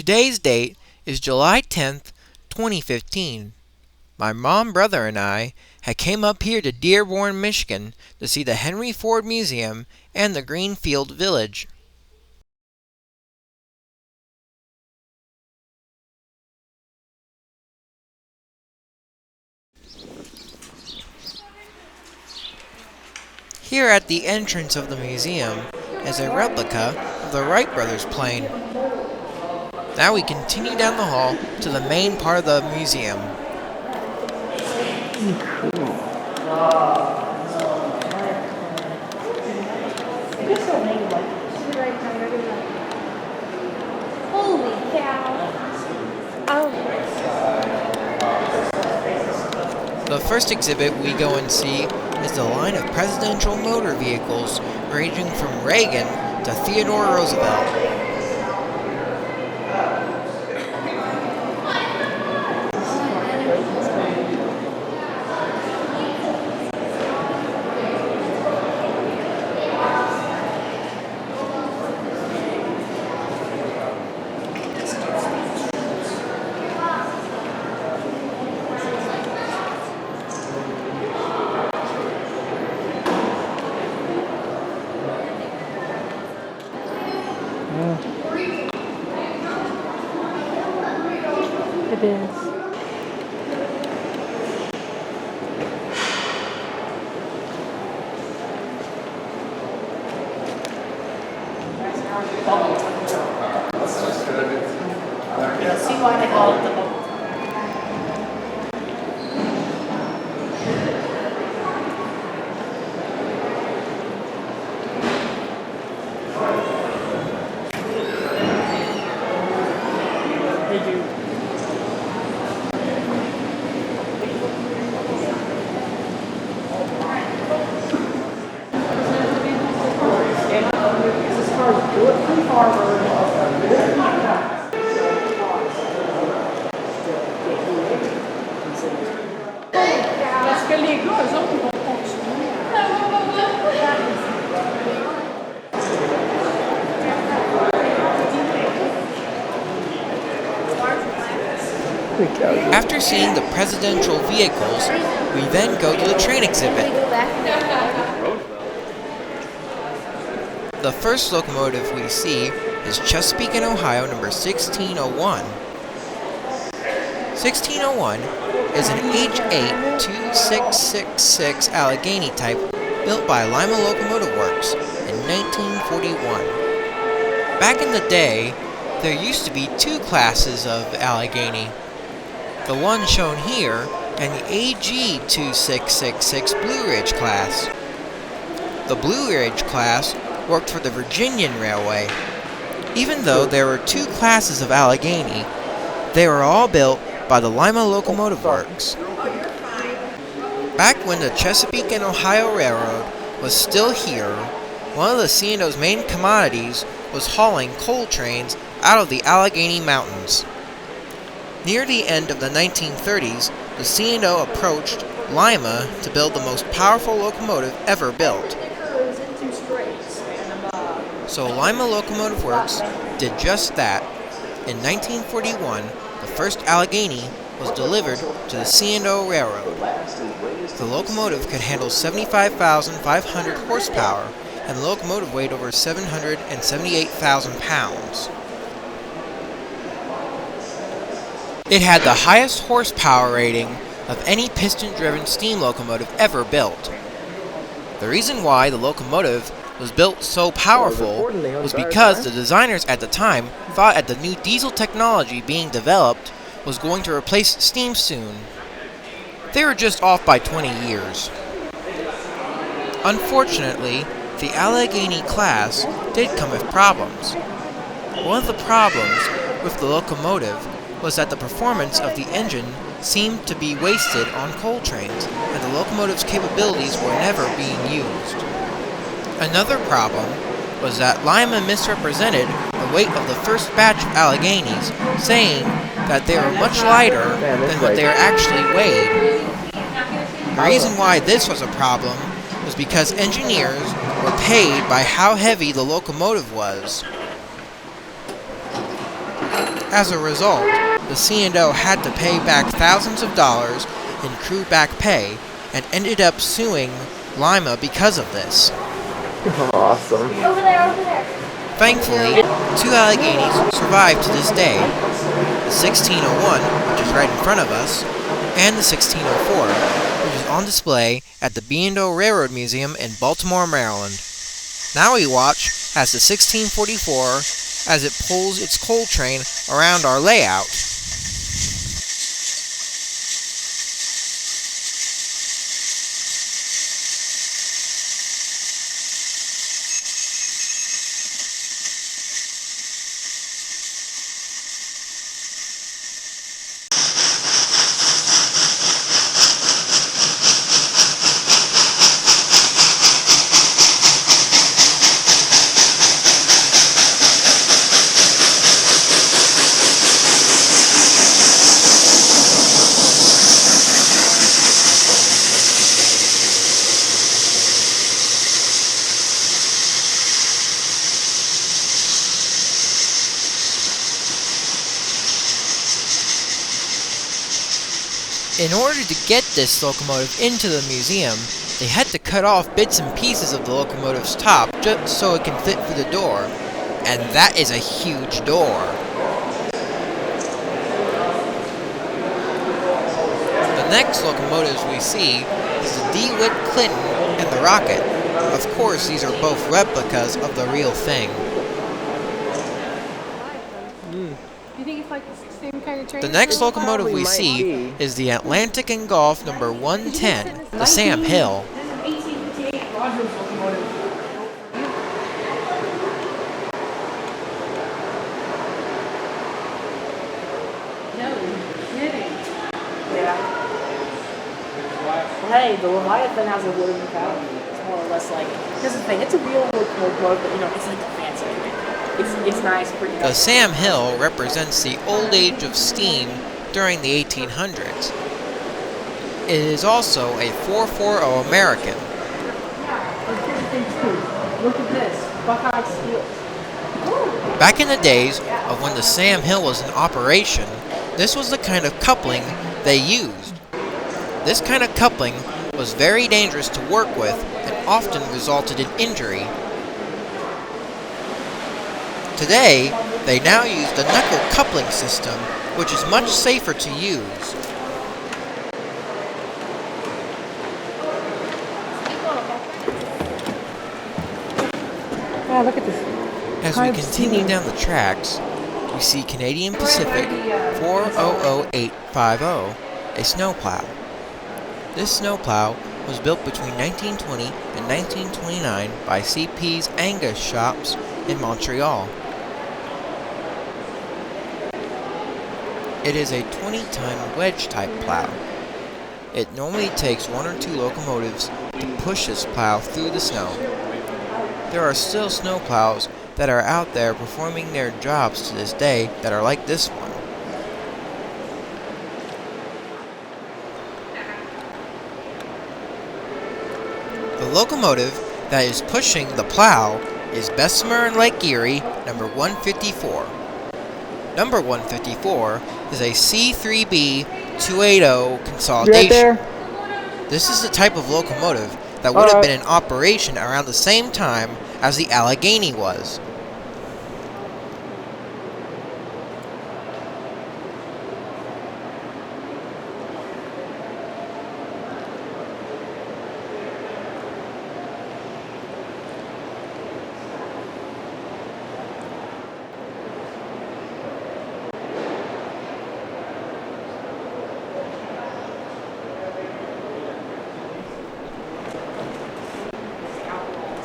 Today's date is July 10th, 2015. My mom, brother, and I had came up here to Dearborn, Michigan to see the Henry Ford Museum and the Greenfield Village. Here at the entrance of the museum is a replica of the Wright brothers plane. Now we continue down the hall to the main part of the museum. Holy cow! The first exhibit we go and see is the line of presidential motor vehicles ranging from Reagan to Theodore Roosevelt. It is. See why they call it the boat. They do. This car is bulletproof armor. Parce que les gars, eux autres, ils vont continuer. After seeing the presidential vehicles, we then go to the train exhibit. The first locomotive we see is Chesapeake and Ohio number 1601. 1601 is an H8 2666 Allegheny type built by Lamy Locomotive Works in 1941. Back in the day, there used to be two classes of Allegheny. The one shown here and the AG 2666 Blue Ridge class. The Blue Ridge class worked for the Virginian Railway. Even though there were two classes of Allegheny, they were all built by the Lamy Locomotive Works. Back when the Chesapeake and Ohio Railroad was still here, one of the C&O's main commodities was hauling coal trains out of the Allegheny Mountains. Near the end of the 1930s, the C&O approached Lima to build the most powerful locomotive ever built. So Lima Locomotive Works did just that. In 1941, the first Allegheny was delivered to the C&O Railroad. The locomotive could handle 75,500 horsepower, and the locomotive weighed over 778,000 pounds. It had the highest horsepower rating of any piston-driven steam locomotive ever built. The reason why the locomotive was built so powerful was because the designers at the time thought that the new diesel technology being developed was going to replace steam soon. They were just off by 20 years. Unfortunately, the Allegheny class did come with problems. One of the problems with the locomotive was that the performance of the engine seemed to be wasted on coal trains, and the locomotive's capabilities were never being used. Another problem was that Lima misrepresented the weight of the first batch of Alleghenies, saying that they were much lighter than what they actually weighed. The reason why this was a problem was because engineers were paid by how heavy the locomotive was. As a result, the C&O had to pay back thousands of dollars in crew back pay and ended up suing Lima because of this. Awesome. Over there, over there. Thankfully, two Alleghenies survive to this day, the 1601, which is right in front of us, and the 1604, which is on display at the B&O Railroad Museum in Baltimore, Maryland. Now we watch as the 1644 as it pulls its coal train around our layout. In order to get this locomotive into the museum, they had to cut off bits and pieces of the locomotive's top just so it can fit through the door. And that is a huge door. The next locomotives we see is the DeWitt Clinton and the Rocket. Of course, these are both replicas of the real thing. You think it's like the same kind of train? The next locomotive we might see be. is the Atlantic and Gulf number 110, the Sam Hill. This is 1858 Rogers locomotive. No kidding. Yeah. Well, hey, the Leviathan has a wooden cowling. It's more or less like, here's the thing, it's a real locomotive, but you know, it's like a fancy one. It's nice, pretty The nice. Sam Hill represents the old age of steam during the 1800s. It is also a 440 American. Let's get the thing too. Look at this. Buckeye steel. Back in the days of when the Sam Hill was in operation, this was the kind of coupling they used. This kind of coupling was very dangerous to work with and often resulted in injury. Today, they now use the knuckle coupling system, which is much safer to use. Yeah, look at this. As we continue down the tracks, we see Canadian Pacific 400850, a snowplow. This snowplow was built between 1920 and 1929 by CP's Angus shops in Montreal. It is a 20-ton wedge-type plow. It normally takes one or two locomotives to push this plow through the snow. There are still snowplows that are out there performing their jobs to this day that are like this one. The locomotive that is pushing the plow is Bessemer and Lake Erie number 154. Number 154 is a C3B 280 consolidation. Right there. This is the type of locomotive that would have been in operation around the same time as the Allegheny was.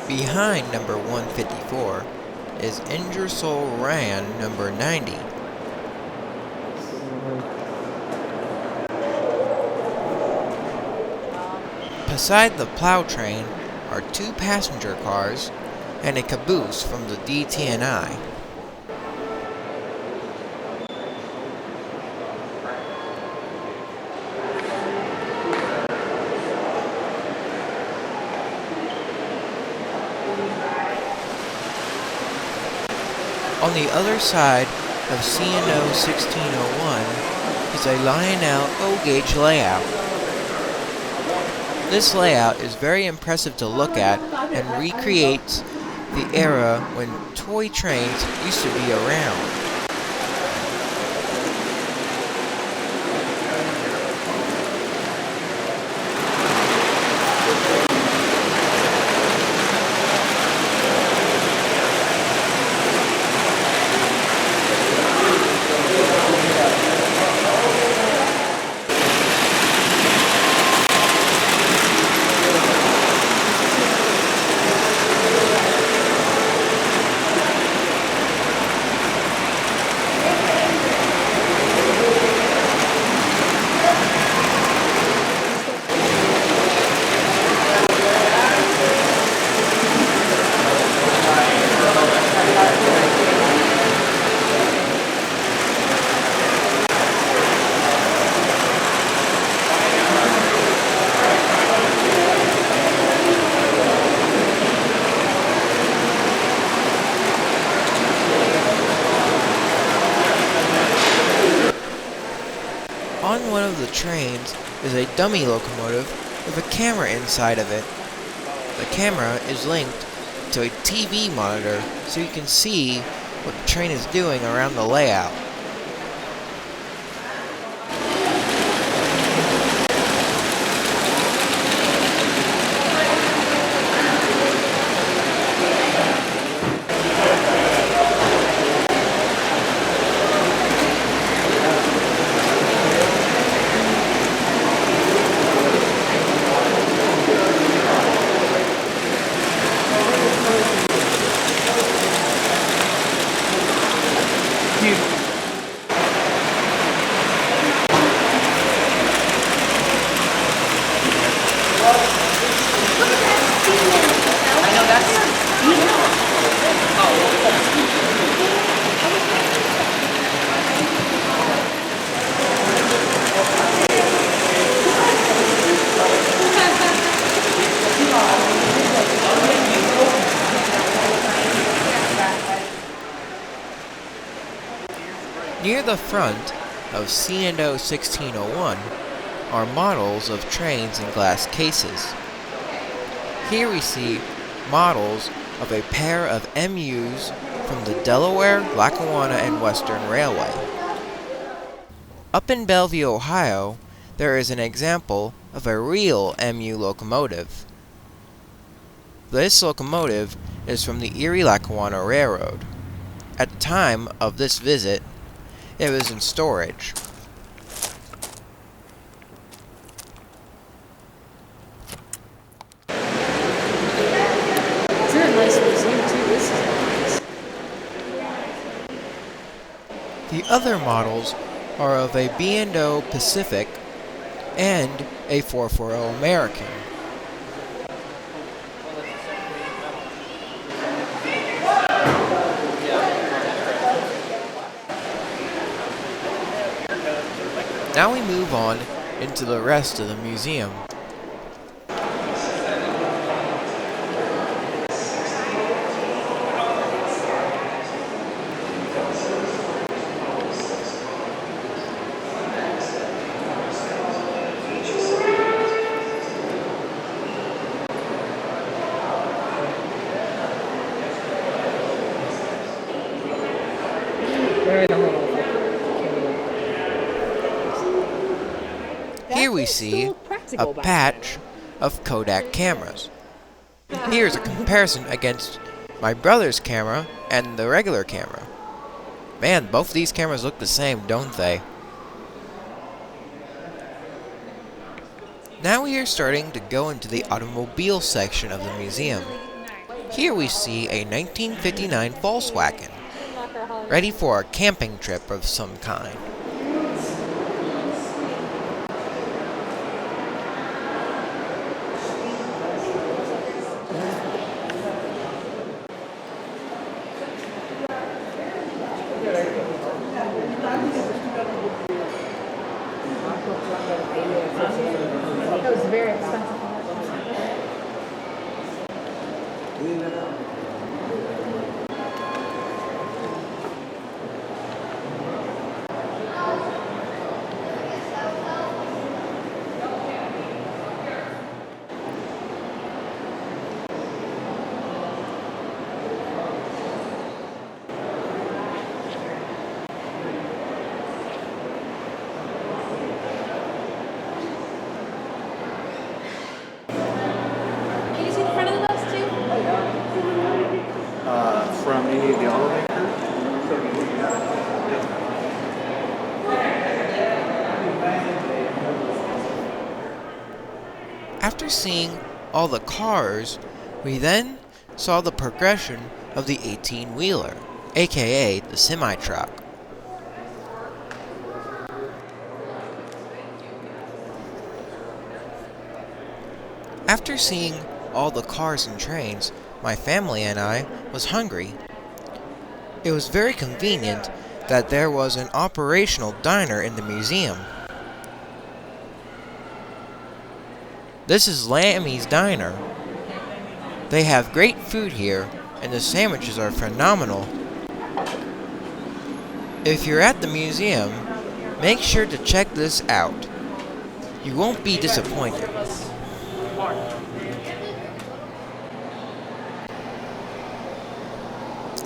Behind number 154 is Ingersoll Rand number 90. Beside the plow train are two passenger cars and a caboose from the D&LN. On the other side of C&O 1601 is a Lionel O-gauge layout. This layout is very impressive to look at and recreates the era when toy trains used to be around. On one of the trains is a dummy locomotive with a camera inside of it. The camera is linked to a TV monitor so you can see what the train is doing around the layout. Near the front of C&O 1601 are models of trains in glass cases. Here we see models of a pair of MUs from the Delaware, Lackawanna, and Western Railway. Up in Bellevue, Ohio, there is an example of a real MU locomotive. This locomotive is from the Erie-Lackawanna Railroad. At the time of this visit, it was in storage. It's in a nice museum too. This is nice. The other models are of a B&O Pacific and a 440 American. Now we move on into the rest of the museum. Here we see a patch of Kodak cameras. Here's a comparison against my brother's camera and the regular camera. Man, both these cameras look the same, don't they? Now we are starting to go into the automobile section of the museum. Here we see a 1959 Volkswagen, ready for a camping trip of some kind. That was very expensive. need the elevator. After seeing all the cars, we then saw the progression of the 18-wheeler, aka the semi-truck. After seeing all the cars and trains, my family and I was hungry. It was very convenient that there was an operational diner in the museum. This is Lamy's Diner. They have great food here, and the sandwiches are phenomenal. If you're at the museum, make sure to check this out. You won't be disappointed.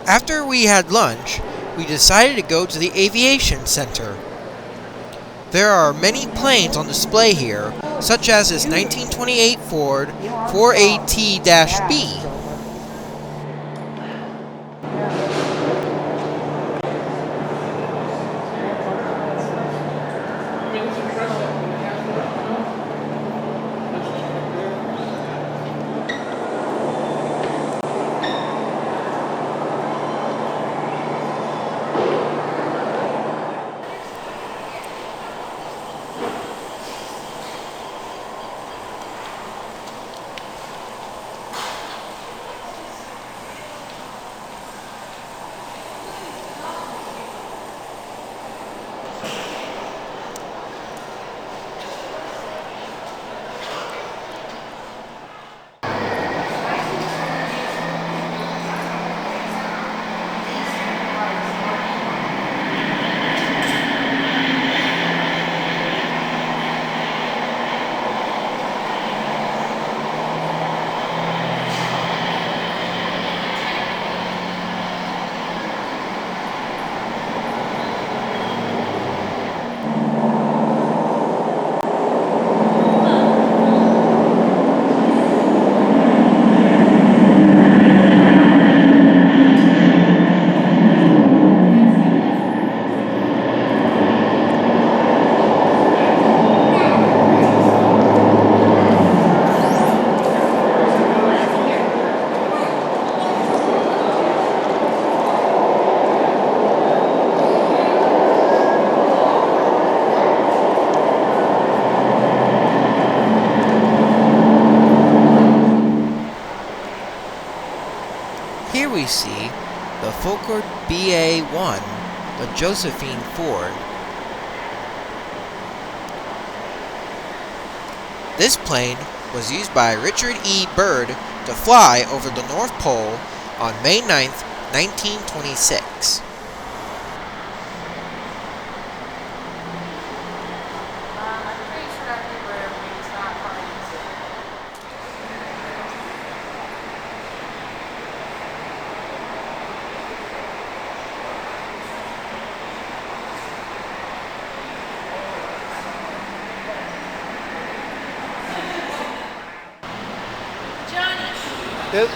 After we had lunch, we decided to go to the aviation center. There are many planes on display here, such as this 1928 Ford 4AT-B. Here we see the Fokker BA-1, the Josephine Ford. This plane was used by Richard E. Byrd to fly over the North Pole on May 9th, 1926. Yep.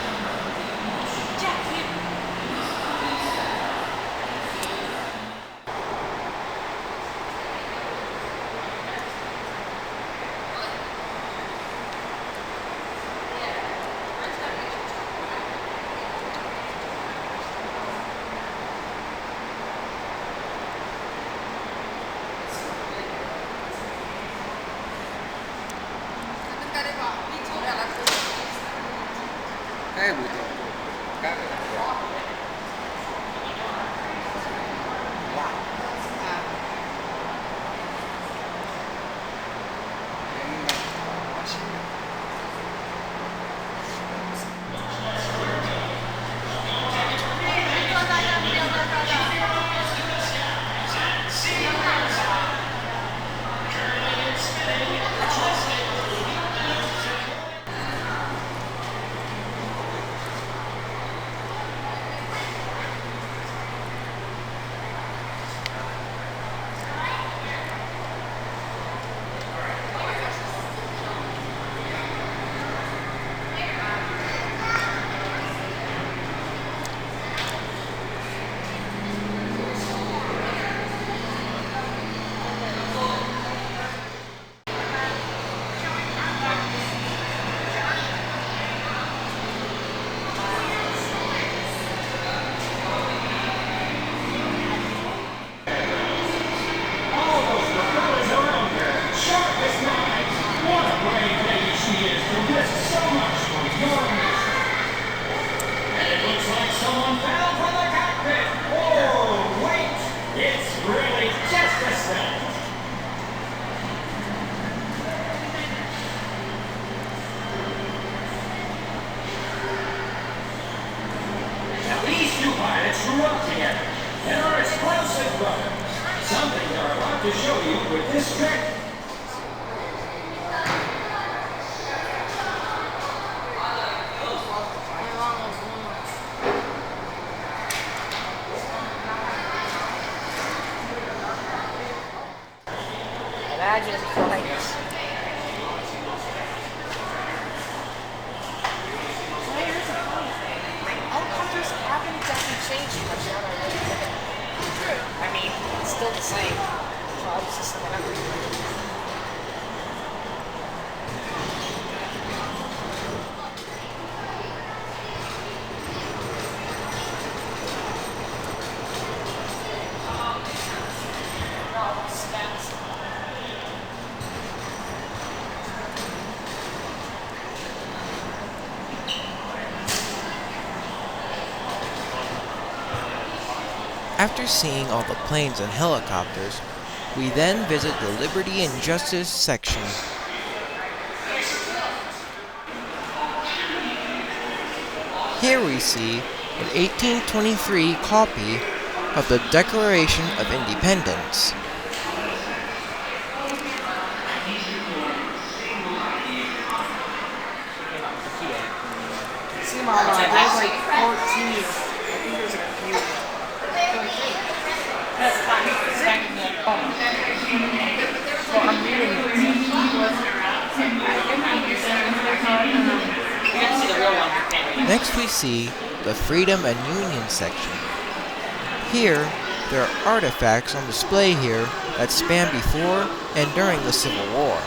bound for the cockpit. Oh, wait. It's really just a step. At least two pilots grew up together and are explosive brothers. Something they're about to show you with this trick. Imagine flights. Helicopters haven't exactly changed much now that I really think about it. I mean, it's still the same. Well, it's just whatever. After seeing all the planes and helicopters, we then visit the Liberty and Justice section. Here we see an 1823 copy of the Declaration of Independence. See, Mama, there's like 14. I think there's a few. So I'm reading Next we see the Freedom and Union section. Here, there are artifacts on display here that span before and during the Civil War.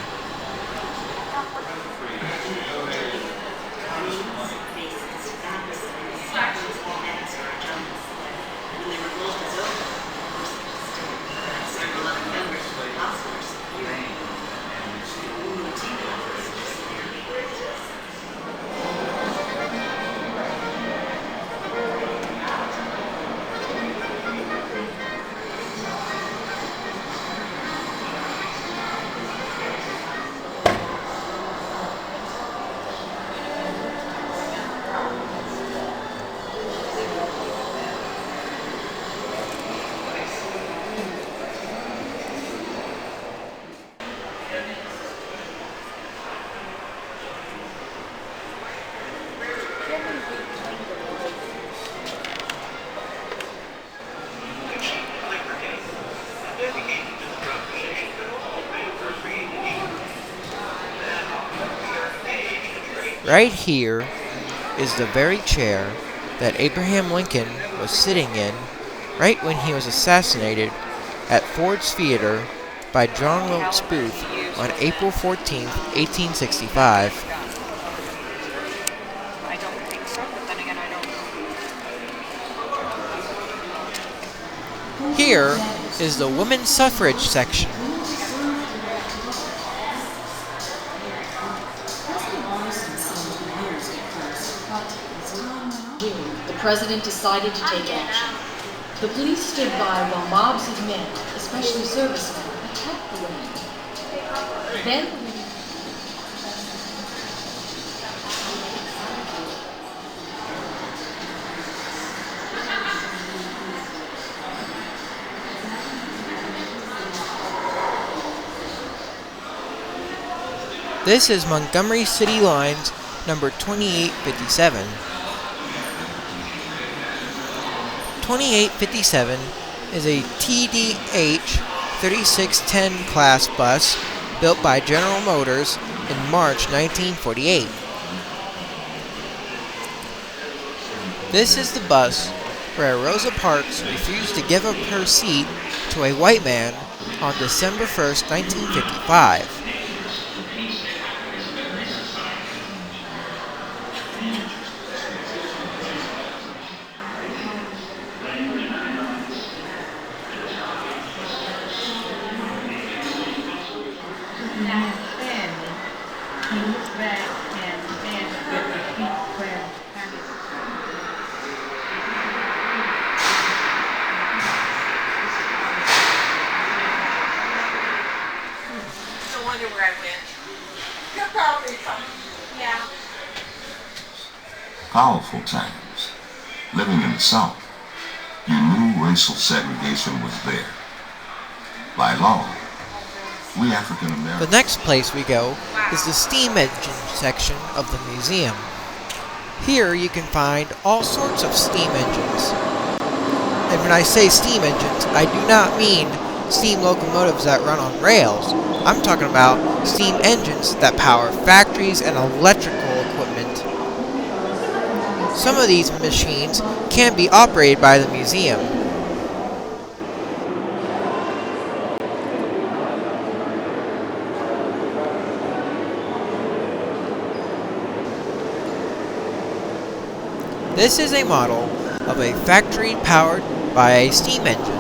Right here is the very chair that Abraham Lincoln was sitting in right when he was assassinated at Ford's Theater by John Wilkes Booth on April 14, 1865. I don't think so, but then again, I don't. Here is the women's suffrage section. The president decided to take action. The police stood by while mobs of men, especially servicemen, attacked the women. Then This is Montgomery City Lines number 2857. 2857 is a TDH 3610 class bus built by General Motors in March 1948. This is the bus where Rosa Parks refused to give up her seat to a white man on December 1st, 1955. powerful times. Living in the South, you knew racial segregation was there. By law, we African Americans... The next place we go is the steam engine section of the museum. Here you can find all sorts of steam engines. And when I say steam engines, I do not mean steam locomotives that run on rails. I'm talking about steam engines that power factories and electrical equipment. Some of these machines can be operated by the museum. This is a model of a factory powered by a steam engine.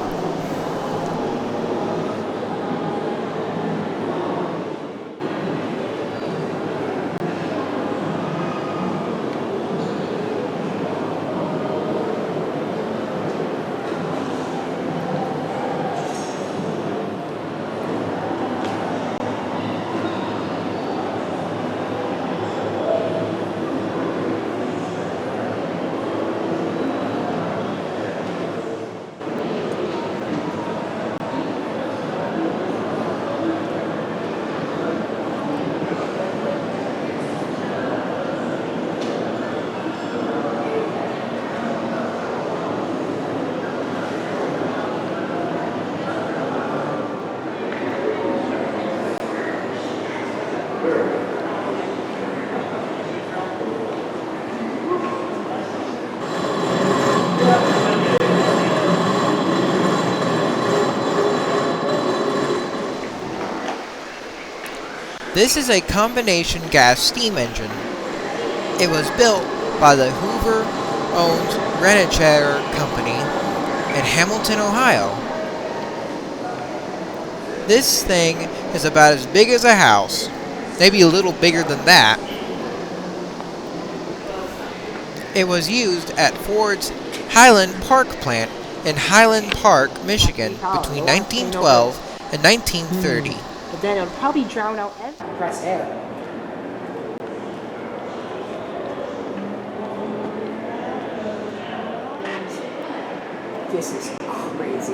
This is a combination gas steam engine. It was built by the Hoover-owned Greenfield Company in Hamilton, Ohio. This thing is about as big as a house, maybe a little bigger than that. It was used at Ford's Highland Park plant in Highland Park, Michigan between 1912 and 1930. But then it would probably drown out every... Press A. This is crazy.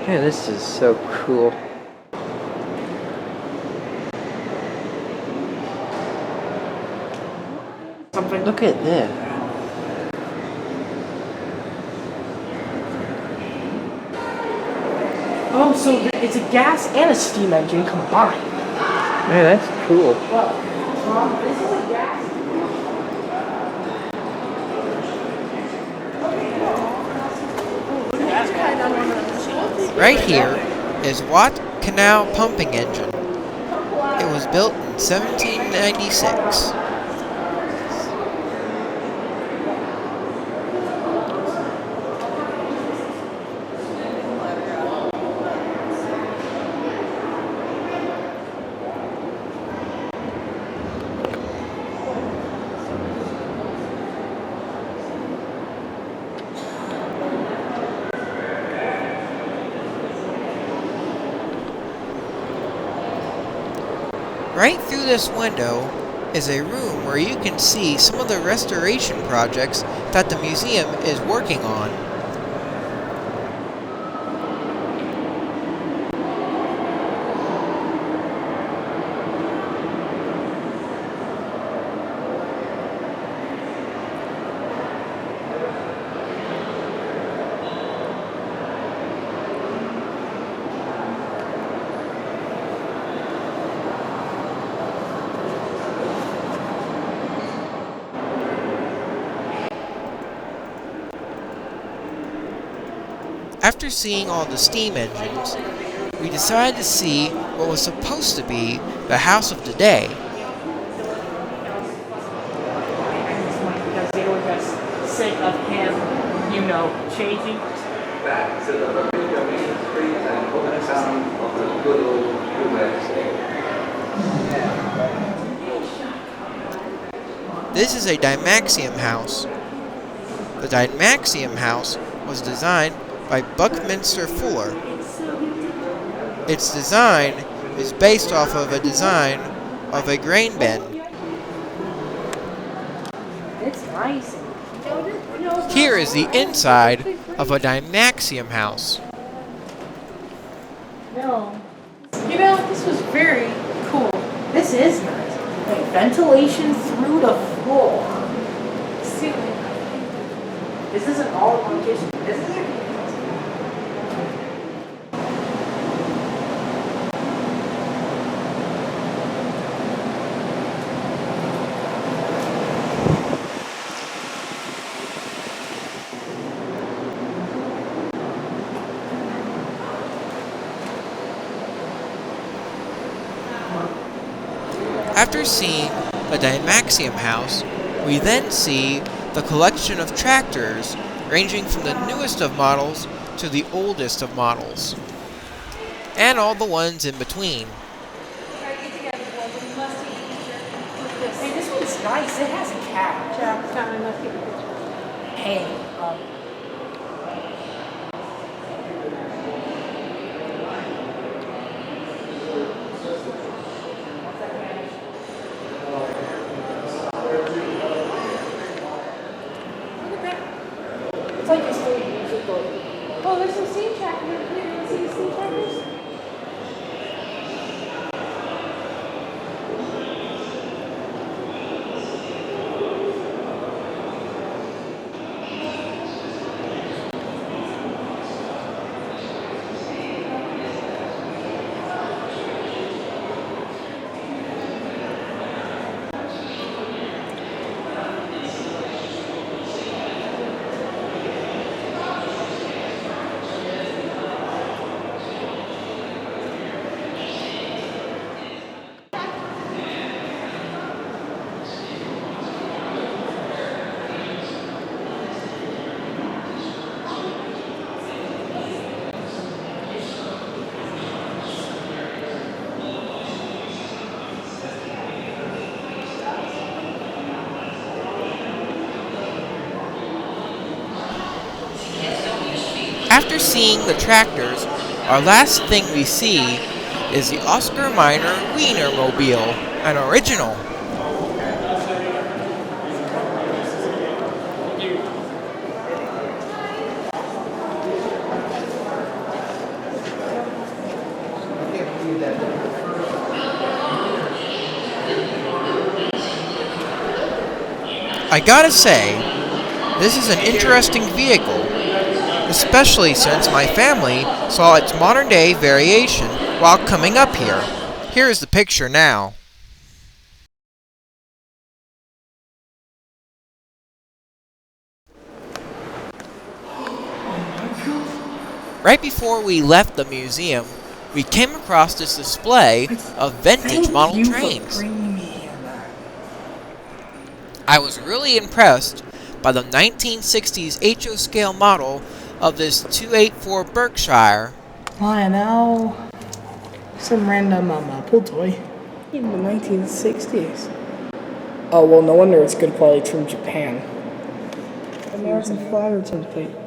Yeah, this is so cool. Look at this. Oh, so it's a gas and a steam engine combined. Man, that's cool. Well, this is a gas. Right here is Watt Canal Pumping Engine. It was built in 1796. Right through this window is a room where you can see some of the restoration projects that the museum is working on. After seeing all the steam engines, we decided to see what was supposed to be the house of the day. Because they were just sick of him, changing. Back to the Bermuda Main Street and hometown of the good old USA. This is a Dymaxion house. The Dymaxion house was designed by Buckminster Fuller. Its design is based off of a design of a grain bin. It's nice. Here is the inside of a Dymaxion house. No. You know, this was very cool. This is nice. Like ventilation through the floor. Ceiling. This isn't all in one kitchen. This is it. After seeing the Dymaxion house, we then see the collection of tractors ranging from the newest of models to the oldest of models, and all the ones in between. Hey, this one's nice. It has a cat. Hey, it's like this little musical. Oh, there's some steam trackers. You didn't see the steam trackers? After seeing the tractors, our last thing we see is the Oscar Minor Wienermobile, an original. I gotta say, this is an interesting vehicle, especially since my family saw its modern-day variation while coming up here. Here is the picture now. Right before we left the museum, we came across this display of vintage model trains. I was really impressed by the 1960s HO scale model of this 284 Berkshire. Lionel. Some random pull toy. In the 1960s. Oh, well, no wonder it's good quality from Japan. American flag or template.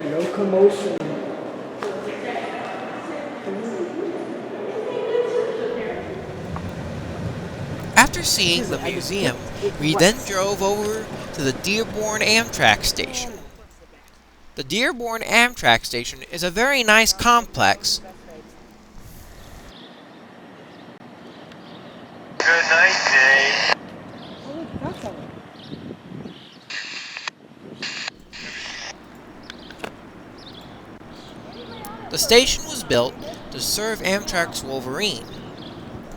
No commotion. After seeing the museum, we then drove over to the Dearborn Amtrak station. The Dearborn Amtrak station is a very nice complex. Good night, Dave. The station was built to serve Amtrak's Wolverine.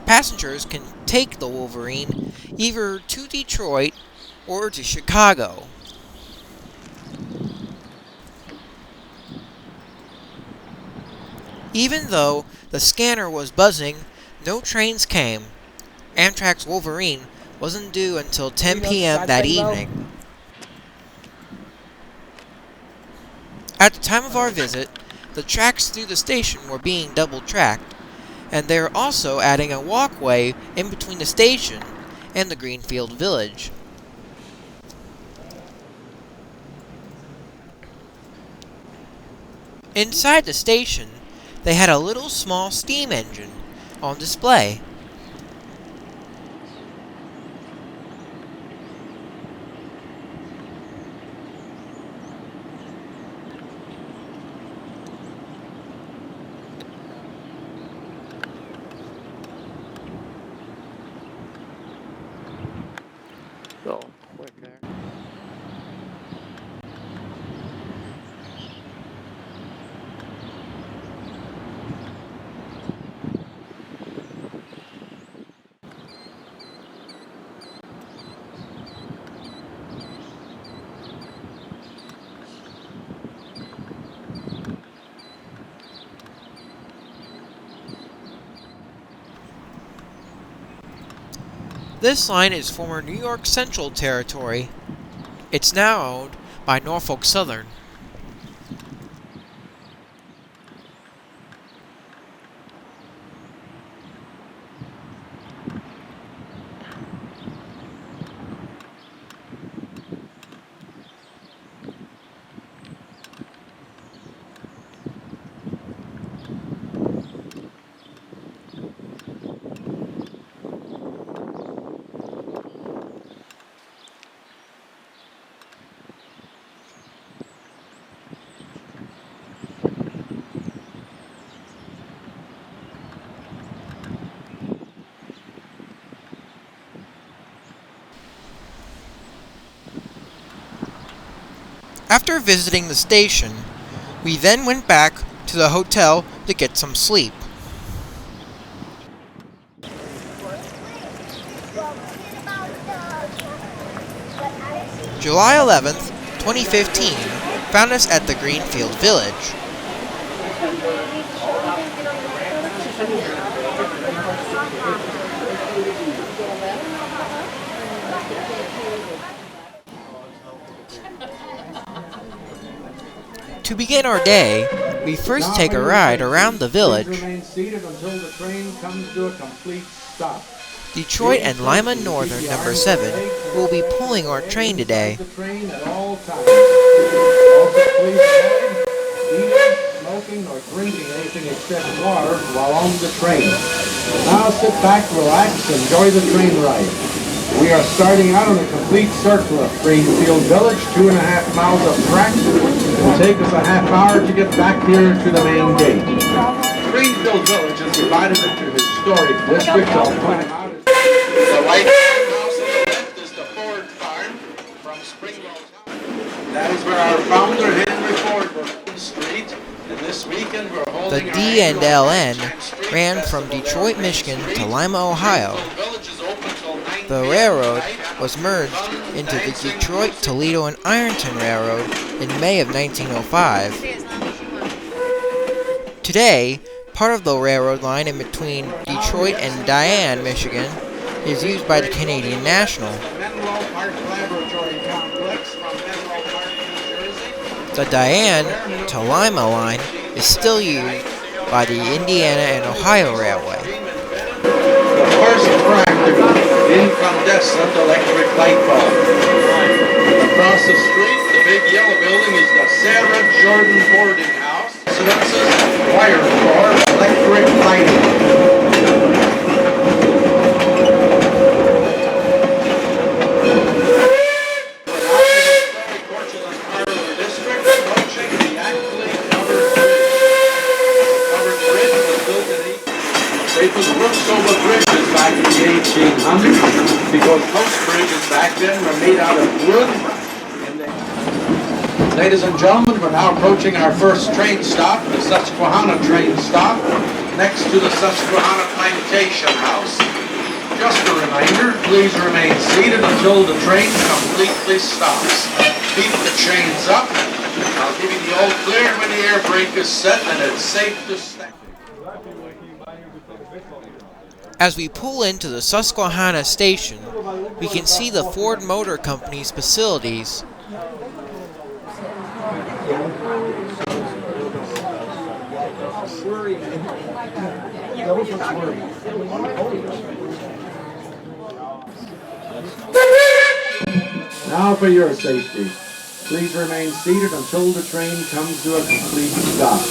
Passengers can take the Wolverine either to Detroit or to Chicago. Even though the scanner was buzzing, No trains came. Amtrak's Wolverine wasn't due until 10 p.m. that evening. At the time of our visit, the tracks through the station were being double-tracked, and they are also adding a walkway in between the station and the Greenfield Village. Inside the station, they had a little small steam engine on display. So, quick there. This line is former New York Central Territory. It's now owned by Norfolk Southern. After visiting the station, we then went back to the hotel to get some sleep. July 11th, 2015 found us at the Greenfield Village. To begin our day, we first take a ride around the village. Remain seated until the train comes to a complete stop. Detroit and Lima Northern number 7 will be pulling our train today. The train at all times. Also, please avoid eating, smoking, or drinking anything except water while on the train. Now sit back, relax, enjoy the train ride. We are starting out on a complete circle of Greenfield Village, 2.5 miles of track. It will take us a half hour to get back here to the main gate. Greenfield Village is divided into historic districts. I'll point them out. The white farmhouse on the left is the Ford farm from Springwell Town. That is where our founder, Henry Ford, was on the street. And this weekend we're holding The D&LN ran from Detroit, Michigan to Lima, Ohio. The railroad was merged into the Detroit, Toledo, and Ironton Railroad in May of 1905. Today, part of the railroad line in between Detroit and Diane, Michigan, is used by the Canadian National. The Diane to Lima line is still used by the Indiana and Ohio Railway. The first practical incandescent electric light bulb. Across the street, the big yellow building is the Sarah Jordan boarding house. So this is wire for electric lighting. It was Brooks over bridges back in the 1800s because most bridges back then were made out of wood. Ladies and gentlemen, we're now approaching our first train stop, the Susquehanna train stop, next to the Susquehanna Plantation House. Just a reminder, please remain seated until the train completely stops. Keep the chains up. I'll give you the all clear when the air brake is set and it's safe to stay. As we pull into the Susquehanna station, we can see the Ford Motor Company's facilities. Now for your safety. Please remain seated until the train comes to a complete stop.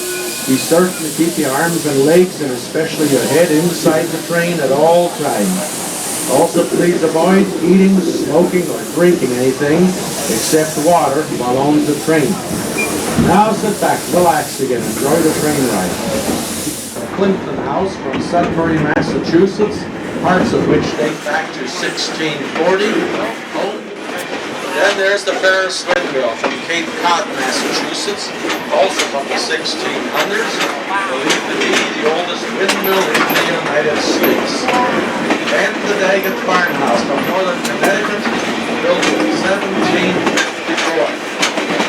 Be certain to keep your arms and legs and especially your head inside the train at all times. Also, please avoid eating, smoking, or drinking anything except water while on the train. Now sit back, relax again, enjoy the train ride. Clinton House from Sudbury, Massachusetts, parts of which date back to 1640. Then there's the Ferris windmill from Cape Cod, Massachusetts, also from the 1600s, believed to be the oldest windmill in the United States. And the Daggett Farmhouse from northern Connecticut, built in 1754.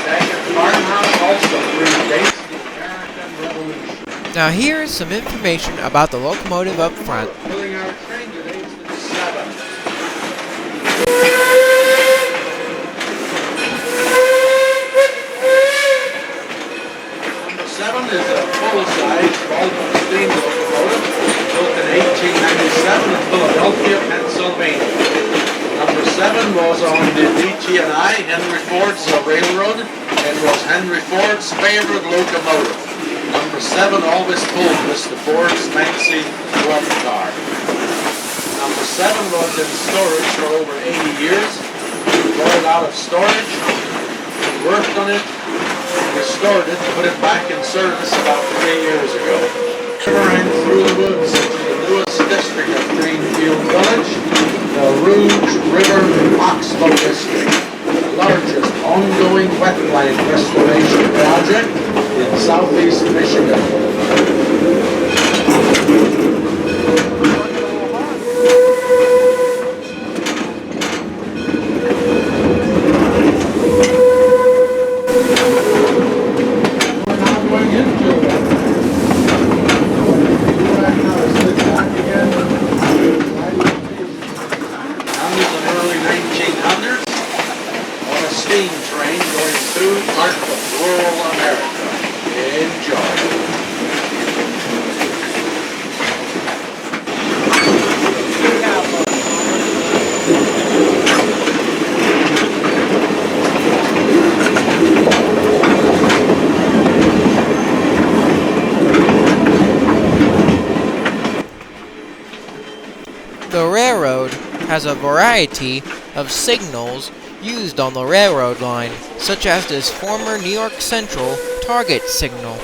Daggett Farmhouse also predates the American Revolution. Now here is some information about the locomotive up front. Filling our train today is the 7. Is a full-size Baldwin steam locomotive built in 1897 in Philadelphia, Pennsylvania. Number 7 was on the D&LN, Henry Ford's railroad, and was Henry Ford's favorite locomotive. Number 7 always pulled Mr. Ford's fancy drum car. Number 7 was in storage for over 80 years. We brought it out of storage, worked on it, restored it, put it back in service about 3 years ago. We ran through the woods into the newest district of Greenfield Village, the Rouge River Oxbow District, the largest ongoing wetland restoration project in southeast Michigan. The railroad has a variety of signals used on the railroad line, such as this former New York Central target signal.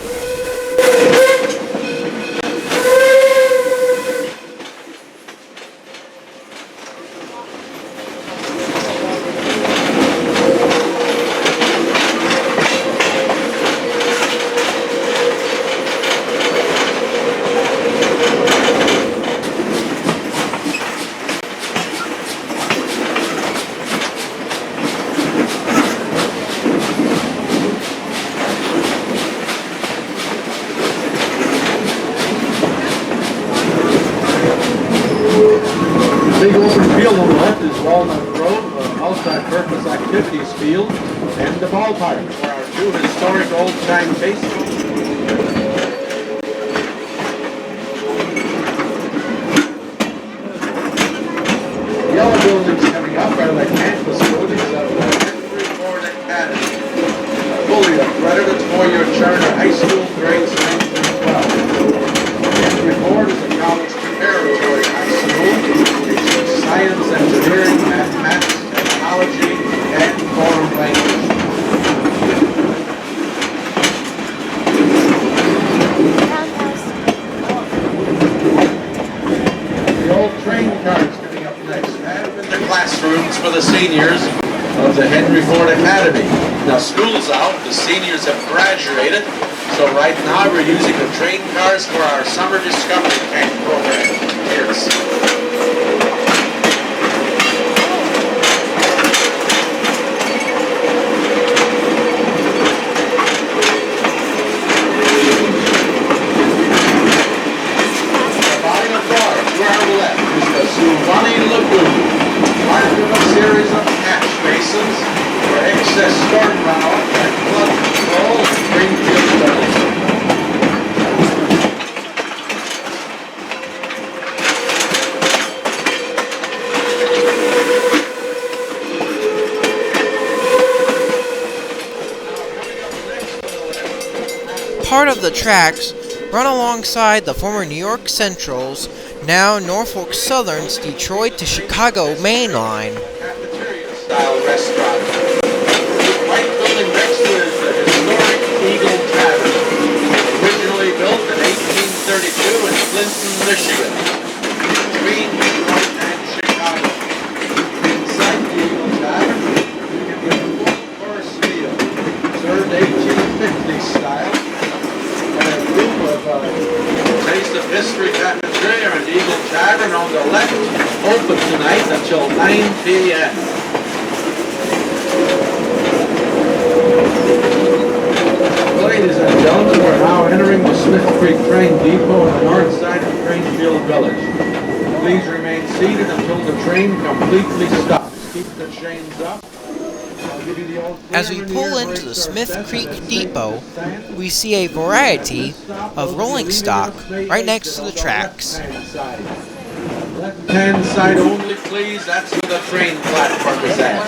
Big open field on the left is Walnut Road, the multi-purpose activities field, and the ballpark, where our 2 historic old-time bases. The yellow buildings coming up are the campus buildings of the Henry Ford Academy, fully accredited for-year charter high school grades 9 through 12. Henry Ford is a college preparatory high school. Science, engineering, mathematics, technology, and foreign language. The old train cars coming up next have been the classrooms for the seniors of the Henry Ford Academy. Now school's out, the seniors have graduated, so right now we're using the train cars for our summer discovery camp program. Cheers. Final car to our left. storm valve and flood control in Greenfield Village. Part of the tracks run alongside the former New York Central's, now Norfolk Southern's Detroit to Chicago main line. Cafeteria-style restaurant. The white building next to it is the historic Eagle Tavern, originally built in 1832 in Clinton, Michigan, between Detroit and Chicago. Inside the Eagle Tavern, you can get a full-course meal, served 1850 style, and a group of Taste of History Cafeteria and Eagle Tavern on the left, open tonight until 9 p.m. Ladies and gentlemen, we're now entering the Smith Creek train depot on the north side of Greenfield Village. Please remain seated until the train completely stops. Keep the chains up. I'll give you the old As we pull into the Smith Creek Depot, we see a variety of rolling stock right next to the tracks. Left-hand side only, please. That's where the train platform is at.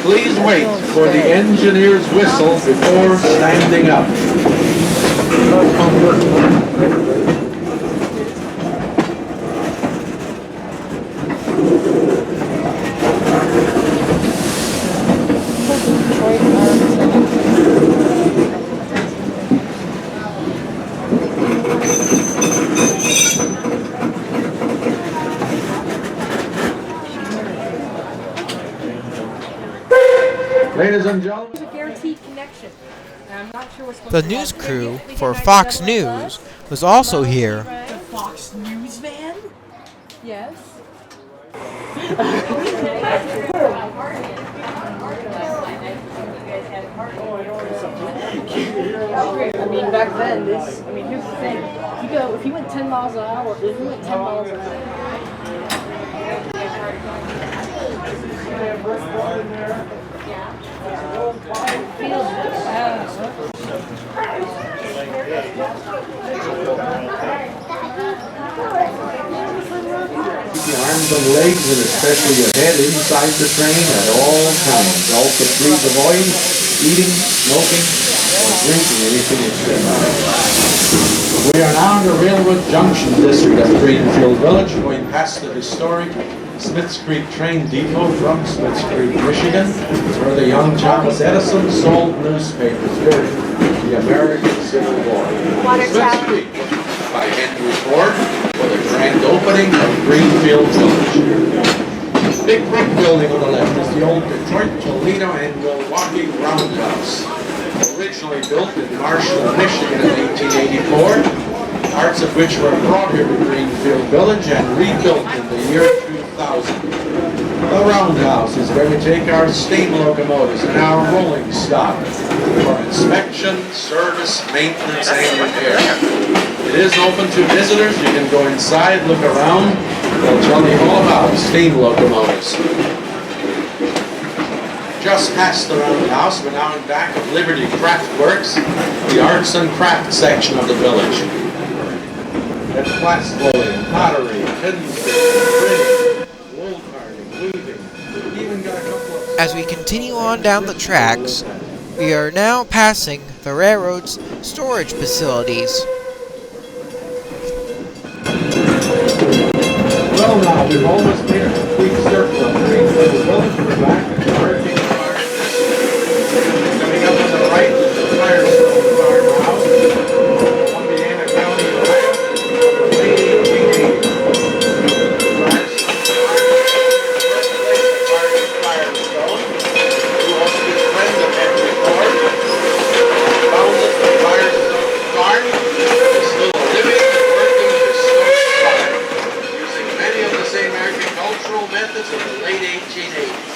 Please wait for the engineer's whistle before standing up. Ladies and gentlemen, It's a guaranteed connection. And I'm not sure what's supposed The to news happen. crew Anything for I can Fox definitely News was also here. The Fox News man? Yes. I mean, back then, here's the thing. If you went 10 miles an hour, keep your arms and legs and especially your head inside the train at all times. Also please avoid eating, smoking, or drinking anything except. We are now in the Railroad Junction district of Greenfield Village, going past the historic Smiths Creek train depot from Smiths Creek, Michigan, where the young Thomas Edison sold newspapers during the American Civil War. Smiths Creek, by Henry Ford, for the grand opening of Greenfield Village. Big brick building on the left is the old Detroit, Toledo, and Milwaukee Roundhouse. Originally built in Marshall, Michigan in 1884, parts of which were brought here to Greenfield Village and rebuilt in the year 2000. The Roundhouse is where we take our steam locomotives and our rolling stock for inspection, service, maintenance, and repair. It is open to visitors. You can go inside, look around. They'll tell you all about steam locomotives. Just past the Roundhouse, we're now in back of Liberty Craft Works, the arts and craft section of the village. There's glass blowing, pottery, printing, wool carving, weaving. We even got a couple of... As we continue on down the tracks, we are now passing the railroad's storage facilities. Well now, we've almost made a complete circle of Greenfield Village. We're back at the working fire district. Coming up on the right is the Firestone Farmhouse, Columbiana County, Ohio, from the late 1880s. Firestone, who was a good friend of Henry Ford, founded the Firestone Farm, is still a living and working historic farm, using many of the same agricultural methods of the late 1880s.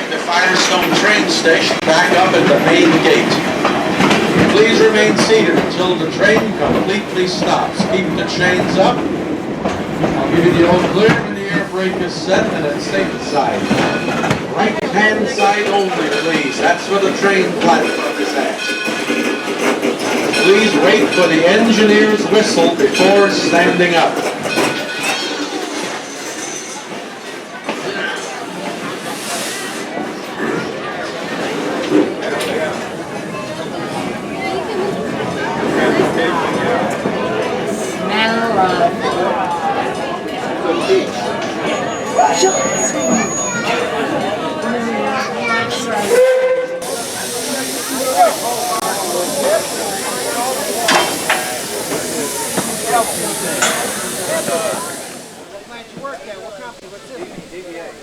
The Firestone train station back up at the main gate. Please remain seated until the train completely stops. Keep the chains up. I'll give you the old clear in the air brake. brake is set and it's safe side. Right-hand side only, please. That's where the train platform is at. Please wait for the engineer's whistle before standing up.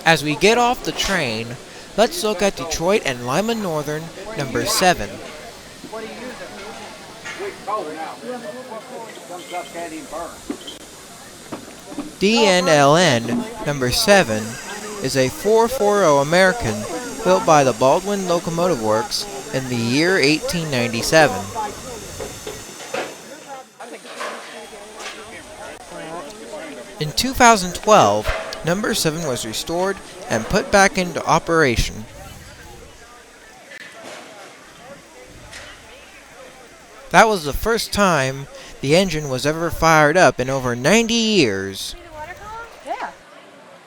As we get off the train, let's look at Detroit and Lima Northern number 7. D&LN number 7 is a 440 American built by the Baldwin Locomotive Works in the year 1897. In 2012, number 7 was restored and put back into operation. That was the first time the engine was ever fired up in over 90 years. Yeah.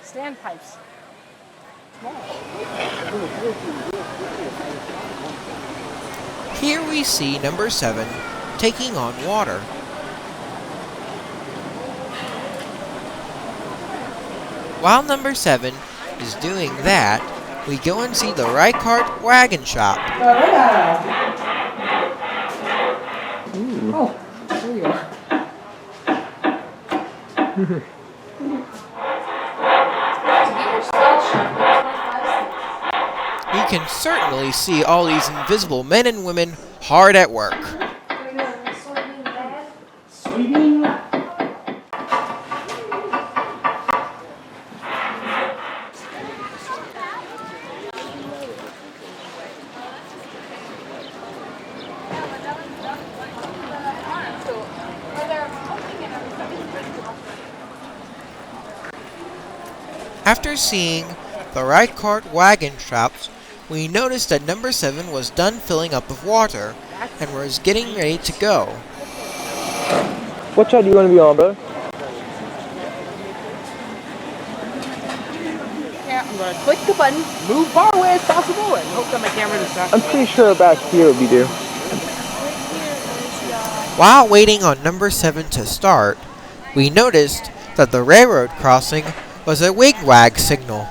Standpipes. Here we see number 7 taking on water. While number 7 is doing that, we go and see the Reichardt Wagon Shop. Oh, there you are. You can certainly see all these invisible men and women hard at work. After seeing the Reichardt wagon shops, we noticed that number 7 was done filling up with water and was getting ready to go. What side do you want to be on, brother? Yeah, I'm going to click the button, move far away as possible, and hope that my camera does not. I'm pretty sure back here would be due. While waiting on number 7 to start, we noticed that the railroad crossing was a wigwag signal.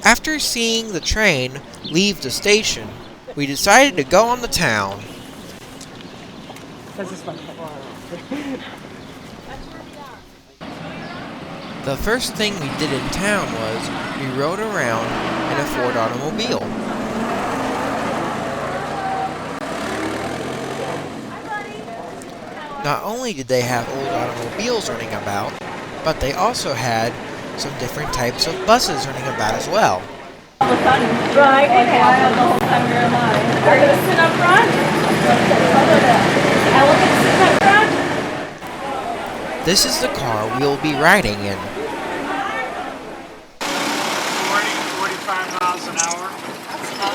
After seeing the train leave the station, we decided to go on the town. The first thing we did in town was we rode around in a Ford automobile. Not only did they have old automobiles running about, but they also had some different types of buses running about as well. Right, and wild the whole time you're alive. Are you going to sit up front? Elegant sit up front? This is the car we'll be riding in. 40, 45 miles an hour,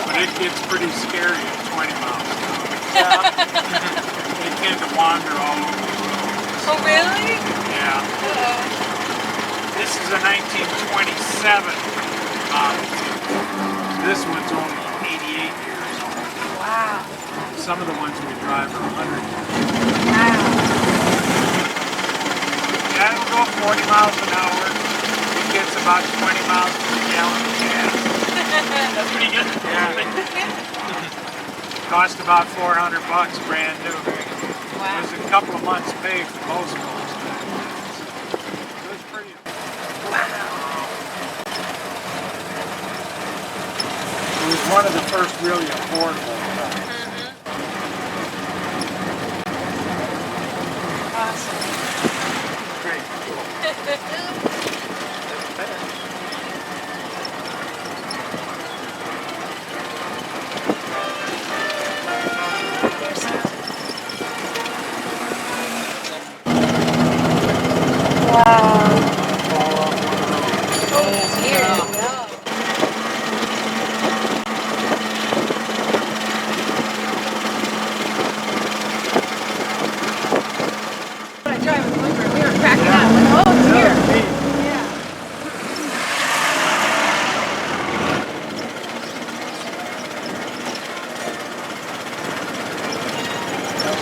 but it gets pretty scary at 20 miles an hour. Yeah. They tend to wander all over the road. Oh, really? Yeah. This is a 1927 model. This one's only 88 years old. Wow. Some of the ones we drive are 100 years. Wow. Yeah, it'll go 40 miles an hour. It gets about 20 miles per gallon of gas. That's pretty good. Yeah. Cost about $400 brand new. Wow. It was a couple of months' pay for most folks. It was pretty. It was one of the first really affordable cars. Awesome. Great.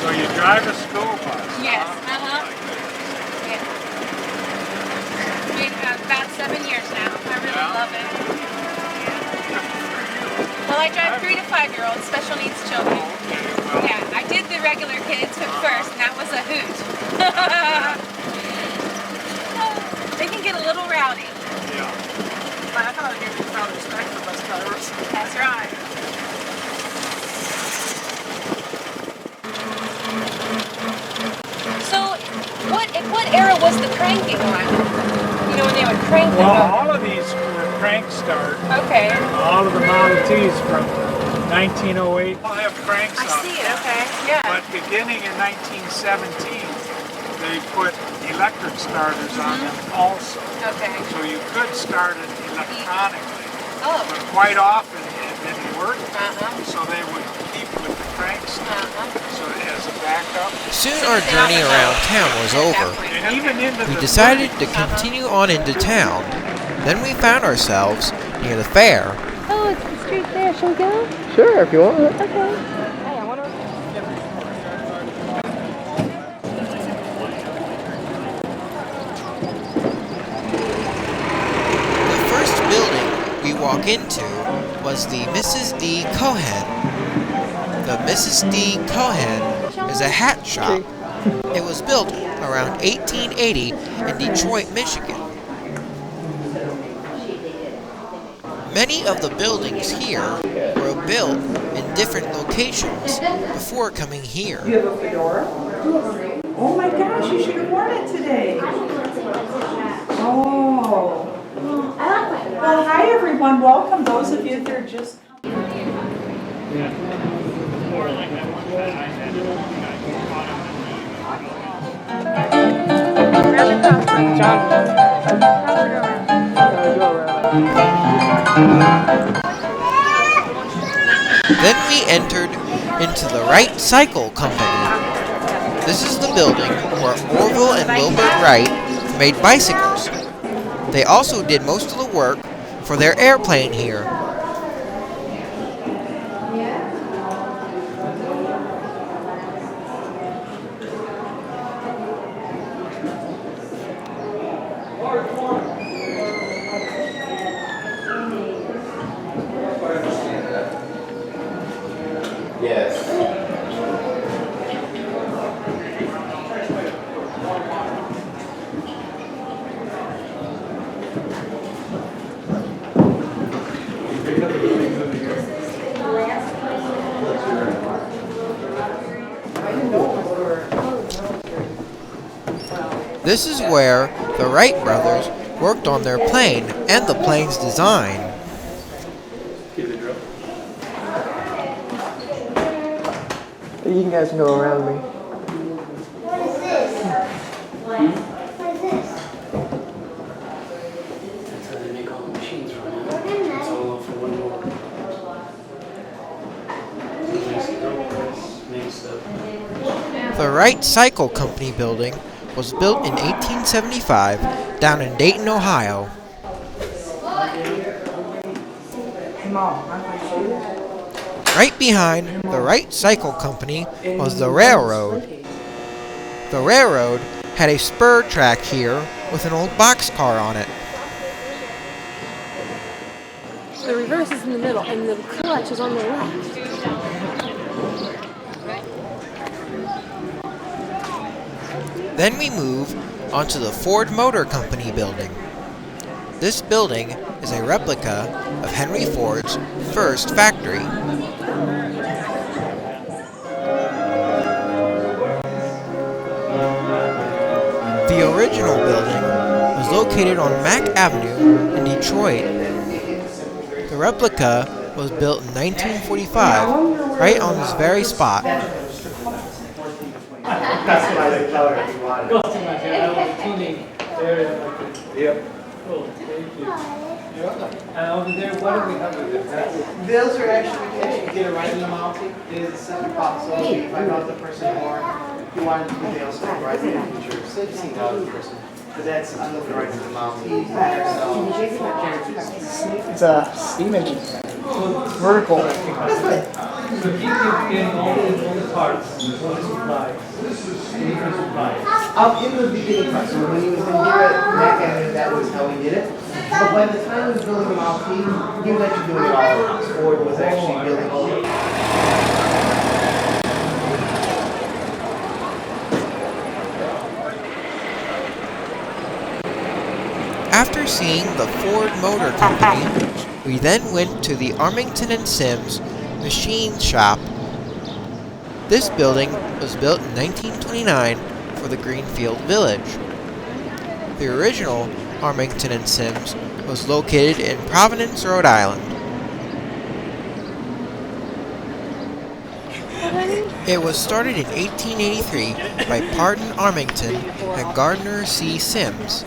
So you drive a school bus? Yes, yeah. About 7 years now. I really love it. Well, I drive 3 to 5-year-olds, special needs children. Yeah, I did the regular kids first, and that was a hoot. They can get a little rowdy. Yeah. I thought I'd give you proud respect for bus drivers. That's right. So, what era was the cranking on? You know, when they would crank them? Well, all of these were crank start. Okay. All of the Model Ts from 1908 all have cranks on I see it, okay. Yeah. But beginning in 1917, they put electric starters on them also. Okay. So you could start it electronically. Oh. But quite often it didn't work. Uh-huh. So they would keep with the crank start. So as a backup. Soon our journey around town was over. And even into We the decided to continue on into town. Then we found ourselves near the fair. Oh, it's the street there. Shall we go? Sure, if you want. Okay. Hey, I wonder. The first building we walk into was the Mrs. D. Cohen. The Mrs. D. Cohen is a hat shop. It was built around 1880 in Detroit, Michigan. Many of the buildings here were built in different locations before coming here. You have a fedora? Oh my gosh, you should have worn it today. Oh. Well, hi everyone. Welcome. Those of you that are just Then we entered into the Wright Cycle Company. This is the building where Orville and Wilbur Wright made bicycles. They also did most of the work for their airplane here. This is where the Wright brothers worked on their plane and the plane's design. You guys can go around me. What is this? What is this? That's how they make all the machines run. What is It's all off of one board. The Wright Cycle Company building was built in 1875 down in Dayton, Ohio. Right behind the Wright Cycle Company was the railroad. The railroad had a spur track here with an old boxcar on it. The reverse is in the middle, and the clutch is on the left. Then we move onto the Ford Motor Company building. This building is a replica of Henry Ford's first factory. The original building was located on Mack Avenue in Detroit. The replica was built in 1945, right on this very spot. Customize the color if you want. Yep. Cool, thank you. Over there, what do we have with this? Those are actually, you get it right in the mounting. It is a center pop, so if I got the person more, if you wanted to put nails stuck right in the future, so you see the person. But that's, I'm looking right to the mounting. It's a steam engine. Vertical. So keep getting all the parts, all the supplies, different supplies. In the beginning part, so when he was in here at Mac Avenue, that was how we did it. But by the time he was building the Mountie, he was actually doing it all in-house. Ford was actually building all of it. After seeing the Ford Motor Company, we then went to the Armington and Sims machine shop. This building was built in 1929 for the Greenfield Village. The original Armington and Sims was located in Providence, Rhode Island. It was started in 1883 by Pardon Armington and Gardner C. Sims.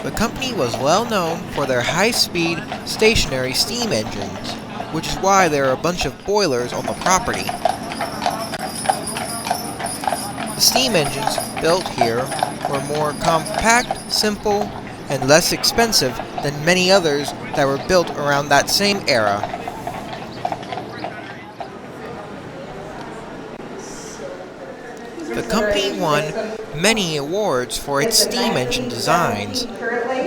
The company was well known for their high-speed stationary steam engines, which is why there are a bunch of boilers on the property. The steam engines built here were more compact, simple, and less expensive than many others that were built around that same era. The company won many awards for its steam engine designs.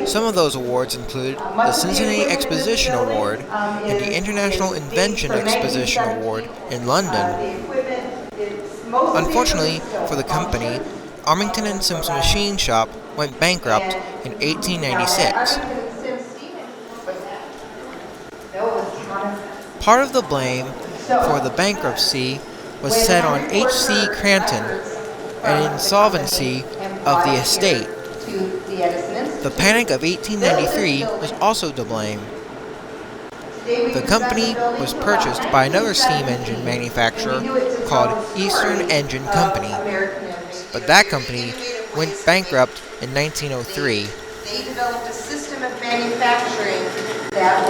Some of those awards include the Cincinnati Exposition Award and the International Invention Exposition Award in London. Unfortunately for the company, Armington and Sims Machine Shop went bankrupt in 1896. Part of the blame for the bankruptcy was set on H.C. Cranton, an insolvency of the estate. The Panic of 1893 was also to blame. The company was purchased by another steam engine manufacturer called Eastern Engine Company, but that company went bankrupt in 1903. They developed a system of manufacturing that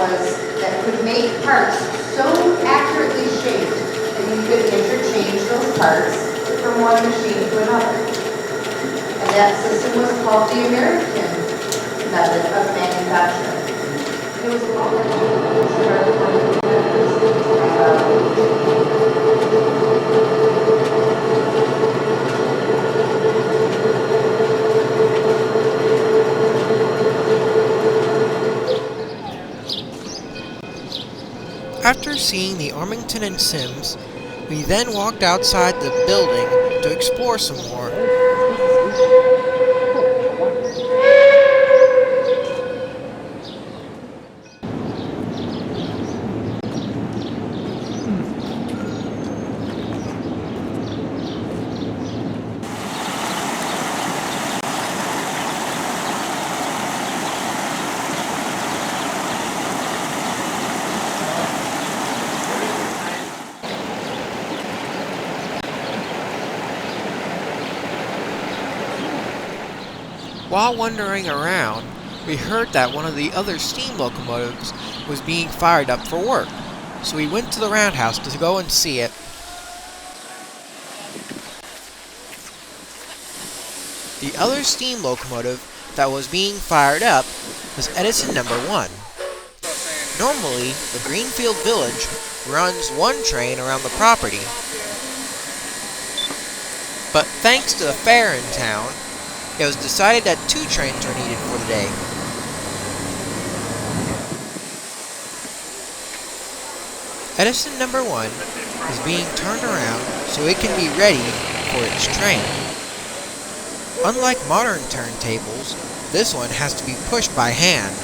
could make parts so accurately shaped that you could interchange those parts from one machine to another. And that system was called the American method of manufacturing. It was After seeing the Armington and Sims, we then walked outside the building to explore some more. While wandering around, we heard that one of the other steam locomotives was being fired up for work, so we went to the roundhouse to go and see it. The other steam locomotive that was being fired up was Edison number 1. Normally, the Greenfield Village runs one train around the property, but thanks to the fair in town, it was decided that 2 trains were needed for the day. Edison number 1 is being turned around so it can be ready for its train. Unlike modern turntables, this one has to be pushed by hand.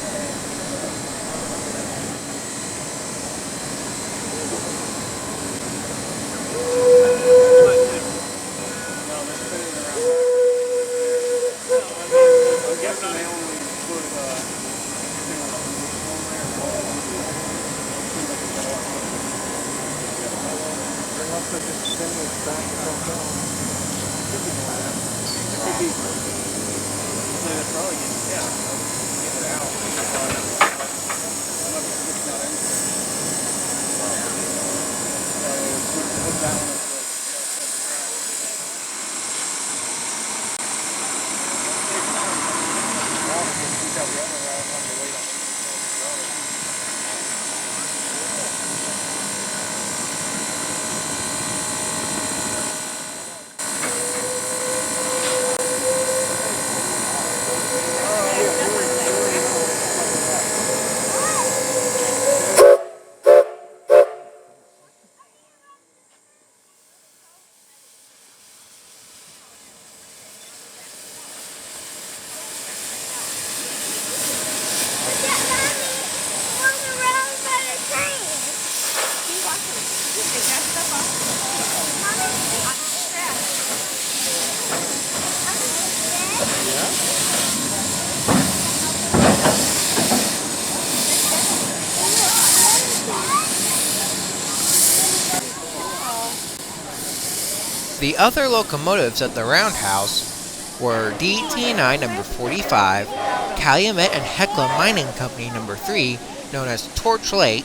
The other locomotives at the roundhouse were D&LN number 45, Calumet and Hecla Mining Company number 3, known as Torch Lake,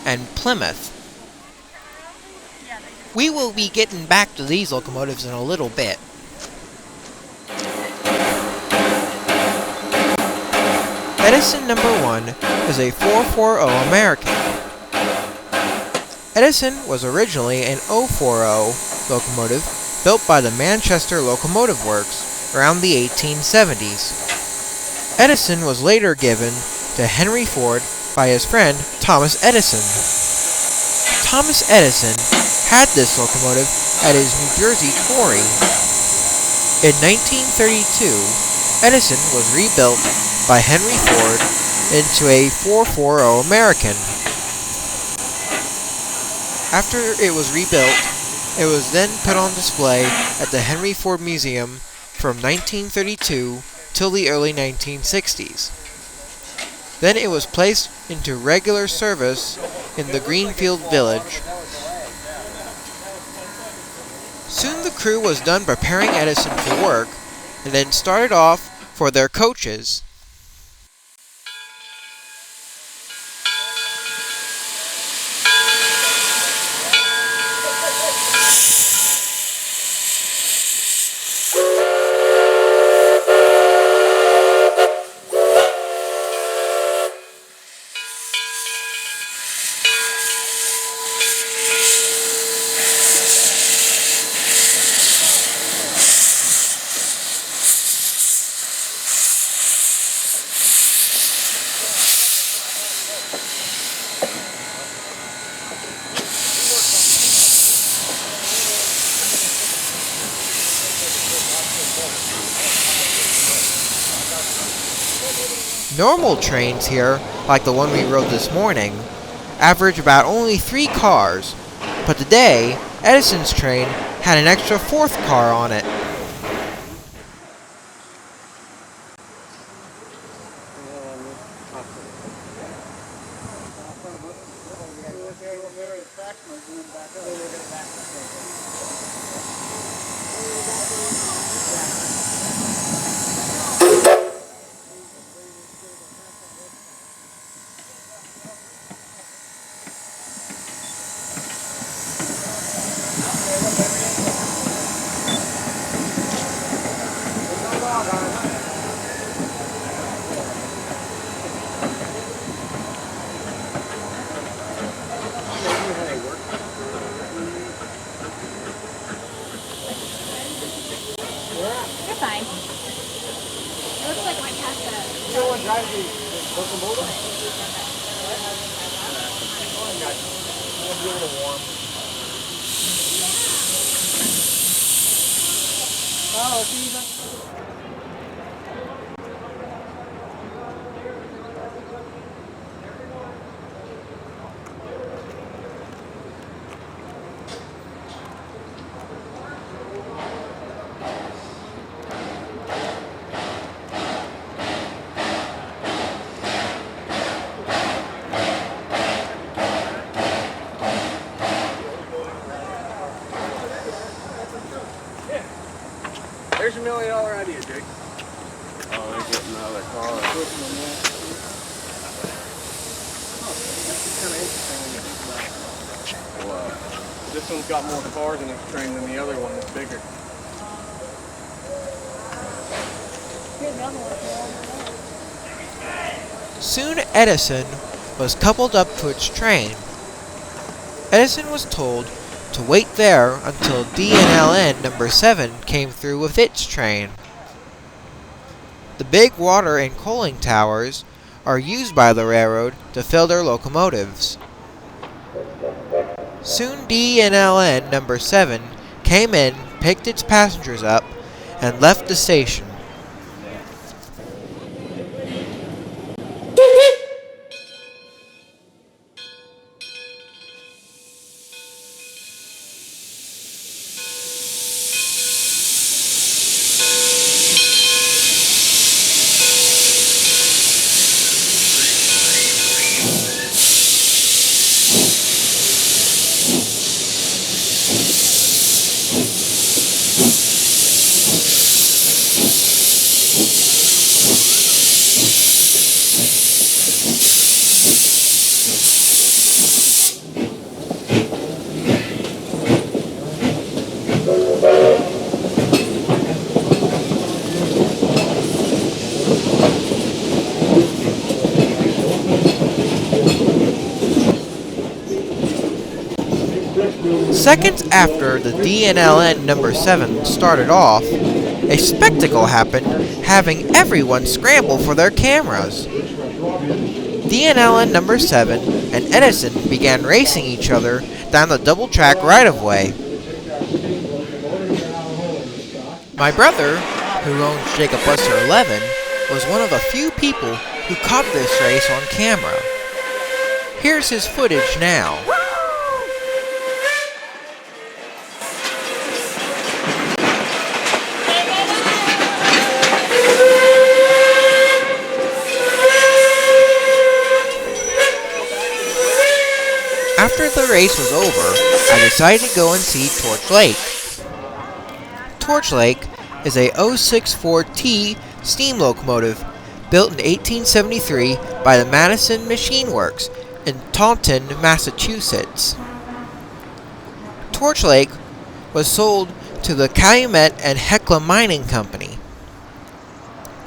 and Plymouth. We will be getting back to these locomotives in a little bit. Edison number 1 is a 440 American. Edison was originally an 040 locomotive built by the Manchester Locomotive Works around the 1870s. Edison was later given to Henry Ford by his friend Thomas Edison. Thomas Edison had this locomotive at his New Jersey quarry. In 1932, Edison was rebuilt by Henry Ford into a 440 American. After it was rebuilt, it was then put on display at the Henry Ford Museum from 1932 till the early 1960s. Then it was placed into regular service in the Greenfield Village. Soon the crew was done preparing Edison for work, and then started off for their coaches. Normal trains here, like the one we rode this morning, average about only 3 cars, but today, Edison's train had an extra 4th car on it. There's your $1 million idea, Jake. Oh, they're getting out of their car. It's kind of interesting when you think about it. Well, this one's got more cars in its train than the other one that's bigger. Soon Edison was coupled up to its train. Edison was told to wait there until D&LN number 7 came through with its train. The big water and coaling towers are used by the railroad to fill their locomotives. Soon D&LN number 7 came in, picked its passengers up, and left the station. Seconds after the D&LN number 7 started off, a spectacle happened, having everyone scramble for their cameras. D&LN number 7 and Edison began racing each other down the double-track right-of-way. My brother, who owns Jacob Buster 11, was one of the few people who caught this race on camera. Here's his footage now. After the race was over, I decided to go and see Torch Lake. Torch Lake is a 064T steam locomotive built in 1873 by the Madison Machine Works in Taunton, Massachusetts. Torch Lake was sold to the Calumet and Hecla Mining Company.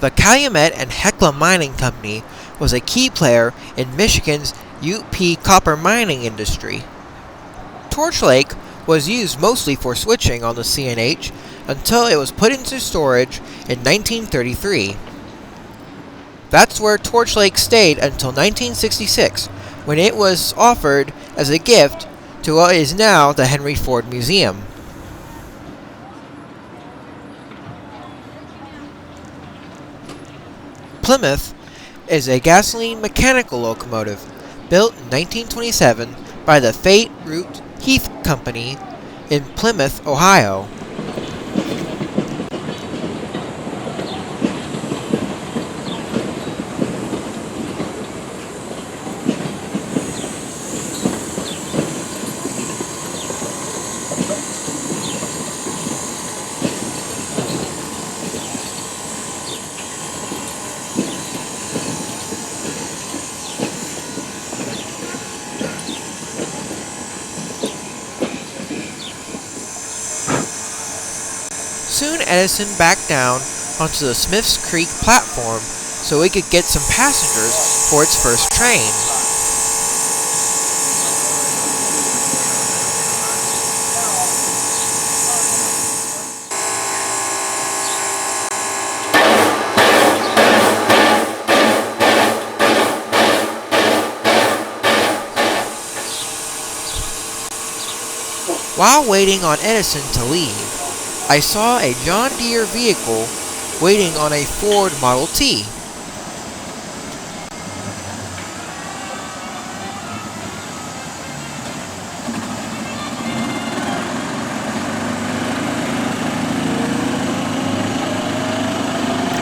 The Calumet and Hecla Mining Company was a key player in Michigan's UP copper mining industry. Torch Lake was used mostly for switching on the CNH until it was put into storage in 1933. That's where Torch Lake stayed until 1966, when it was offered as a gift to what is now the Henry Ford Museum. Plymouth is a gasoline mechanical locomotive built in 1927 by the Fate Root Heath Company in Plymouth, Ohio. Soon Edison backed down onto the Smiths Creek platform so it could get some passengers for its first train. While waiting on Edison to leave, I saw a John Deere vehicle waiting on a Ford Model T.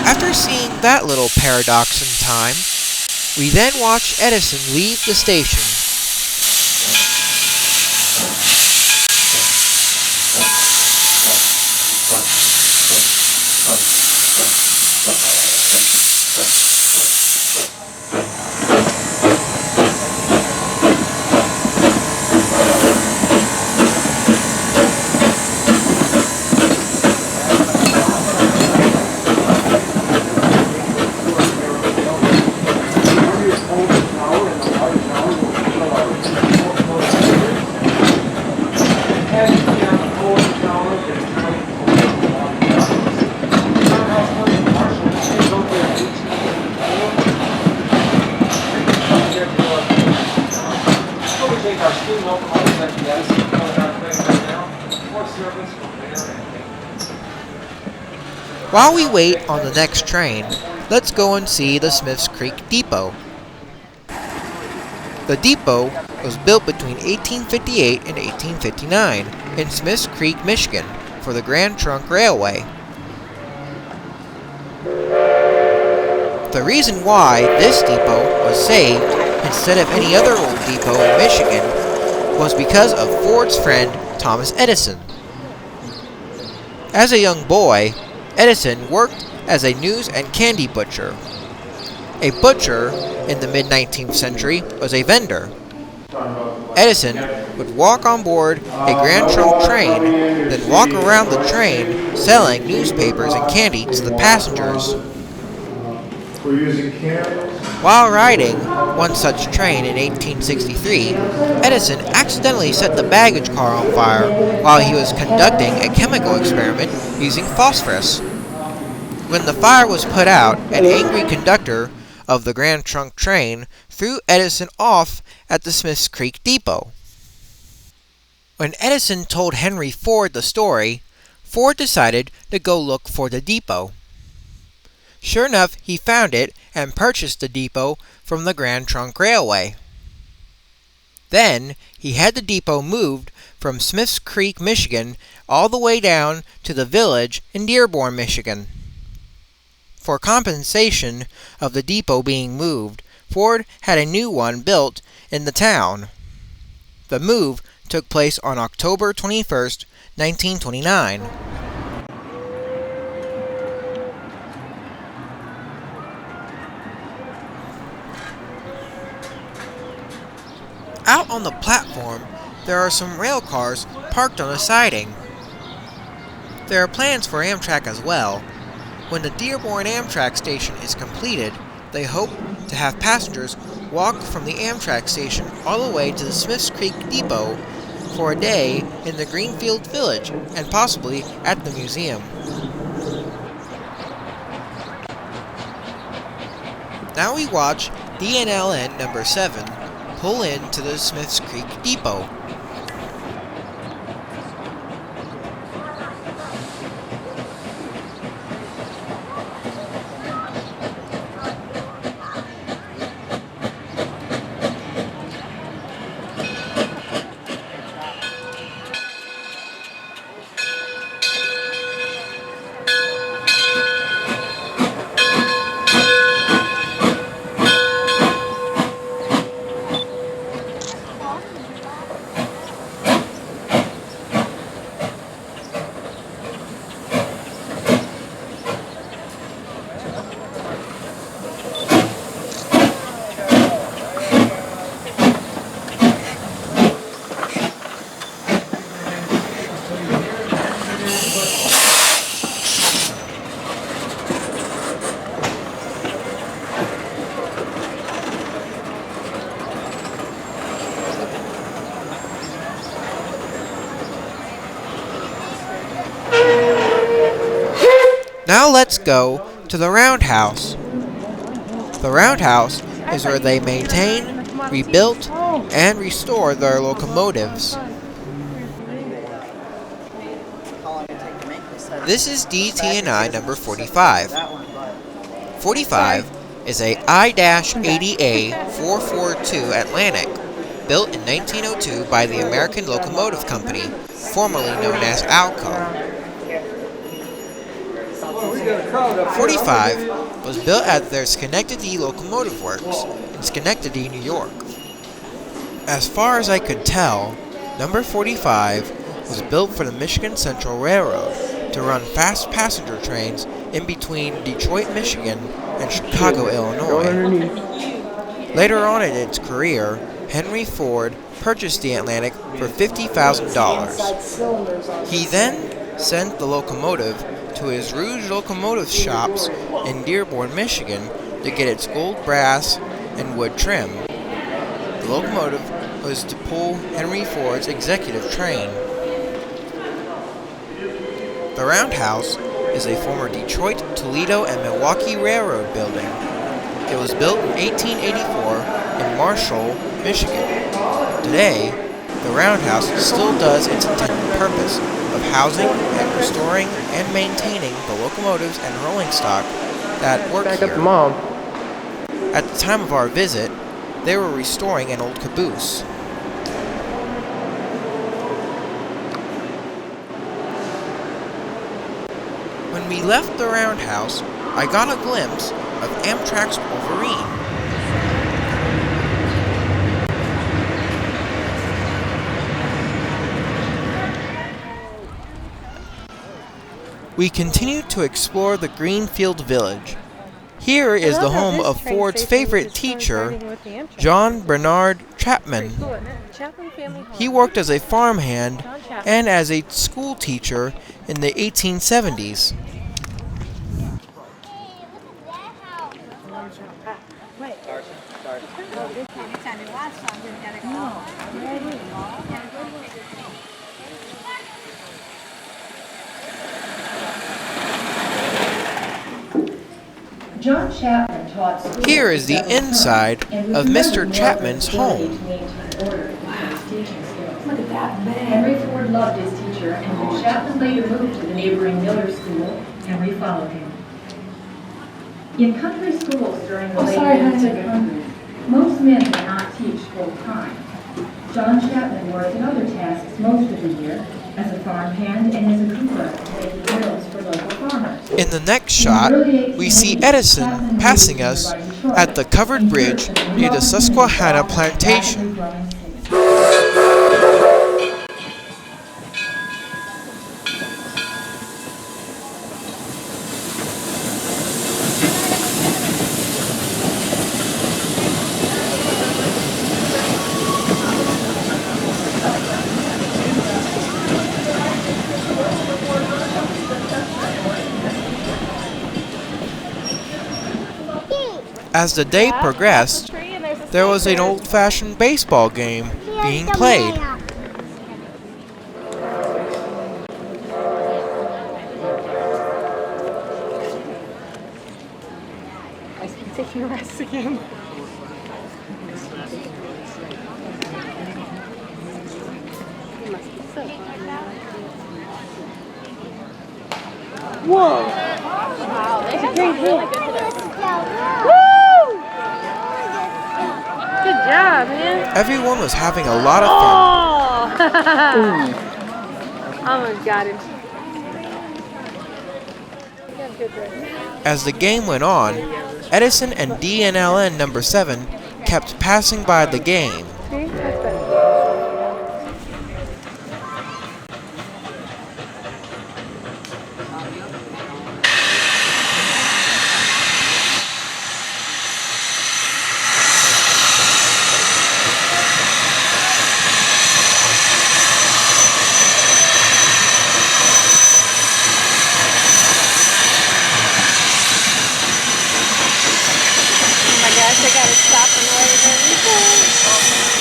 After seeing that little paradox in time, we then watched Edison leave the station. Our steam locomotives at the Edison coming out right now for service repair and While we wait on the next train, let's go and see the Smiths Creek Depot. The depot was built between 1858 and 1859 in Smiths Creek, Michigan for the Grand Trunk Railway. The reason why this depot was saved instead of any other old depot in Michigan was because of Ford's friend Thomas Edison. As a young boy, Edison worked as a news and candy butcher. A butcher in the mid-19th century was a vendor. Edison would walk on board a Grand Trunk train, then walk around the train selling newspapers and candy to the passengers. While riding one such train in 1863, Edison accidentally set the baggage car on fire while he was conducting a chemical experiment using phosphorus. When the fire was put out, an angry conductor of the Grand Trunk train threw Edison off at the Smiths Creek Depot. When Edison told Henry Ford the story, Ford decided to go look for the depot. Sure enough, he found it and purchased the depot from the Grand Trunk Railway. Then, he had the depot moved from Smiths Creek, Michigan, all the way down to the village in Dearborn, Michigan. For compensation of the depot being moved, Ford had a new one built in the town. The move took place on October 21st, 1929. Out on the platform, there are some rail cars parked on a siding. There are plans for Amtrak as well. When the Dearborn Amtrak station is completed, they hope to have passengers walk from the Amtrak station all the way to the Smiths Creek Depot for a day in the Greenfield Village and possibly at the museum. Now we watch D&LN number 7 pull into the Smiths Creek Depot. Now let's go to the roundhouse. The roundhouse is where they maintain, rebuild, and restore their locomotives. This is DT&I number 45. 45 is a I-80A 442 built in 1902 by the American Locomotive Company, formerly known as ALCO. 45 was built at their Schenectady Locomotive Works in Schenectady, New York. As far as I could tell, number 45 was built for the Michigan Central Railroad to run fast passenger trains in between Detroit, Michigan and Chicago, Illinois. Later on in its career, Henry Ford purchased the Atlantic for $50,000. He then sent the locomotive to his Rouge Locomotive shops in Dearborn, Michigan to get its gold brass and wood trim. The locomotive was to pull Henry Ford's executive train. The Roundhouse is a former Detroit, Toledo, and Milwaukee Railroad building. It was built in 1884 in Marshall, Michigan. Today, the Roundhouse still does its intended purpose of housing and restoring and maintaining the locomotives and rolling stock that work here. At the time of our visit, they were restoring an old caboose. When we left the Roundhouse, I got a glimpse of Amtrak's Wolverine. We continued to explore the Greenfield Village. Here is the home of Ford's favorite teacher, John Bernard Chapman. He worked as a farmhand and as a school teacher in the 1870s. John Chapman taught school. Here is the inside of Mr. Chapman's home. Look at that man. Henry Ford loved his teacher, and when Chapman later moved to the neighboring Miller School, Henry followed him. In country schools during the late 1800s, most men did not teach full-time. John Chapman worked in other tasks most of the year, as a farmhand and as a cooper, making meals for local farmers. In the next shot, we see Edison passing us at the covered bridge near the Susquehanna plantation. As the day progressed, there was an old-fashioned baseball game being played. I'm taking a rest again. Whoa! Wow, they have some really good hitters. Woo! Good job, man. Everyone was having a lot of fun. Oh! Almost got him. As the game went on, Edison and D&LN number 7 kept passing by the game. I gotta stop and wave everything.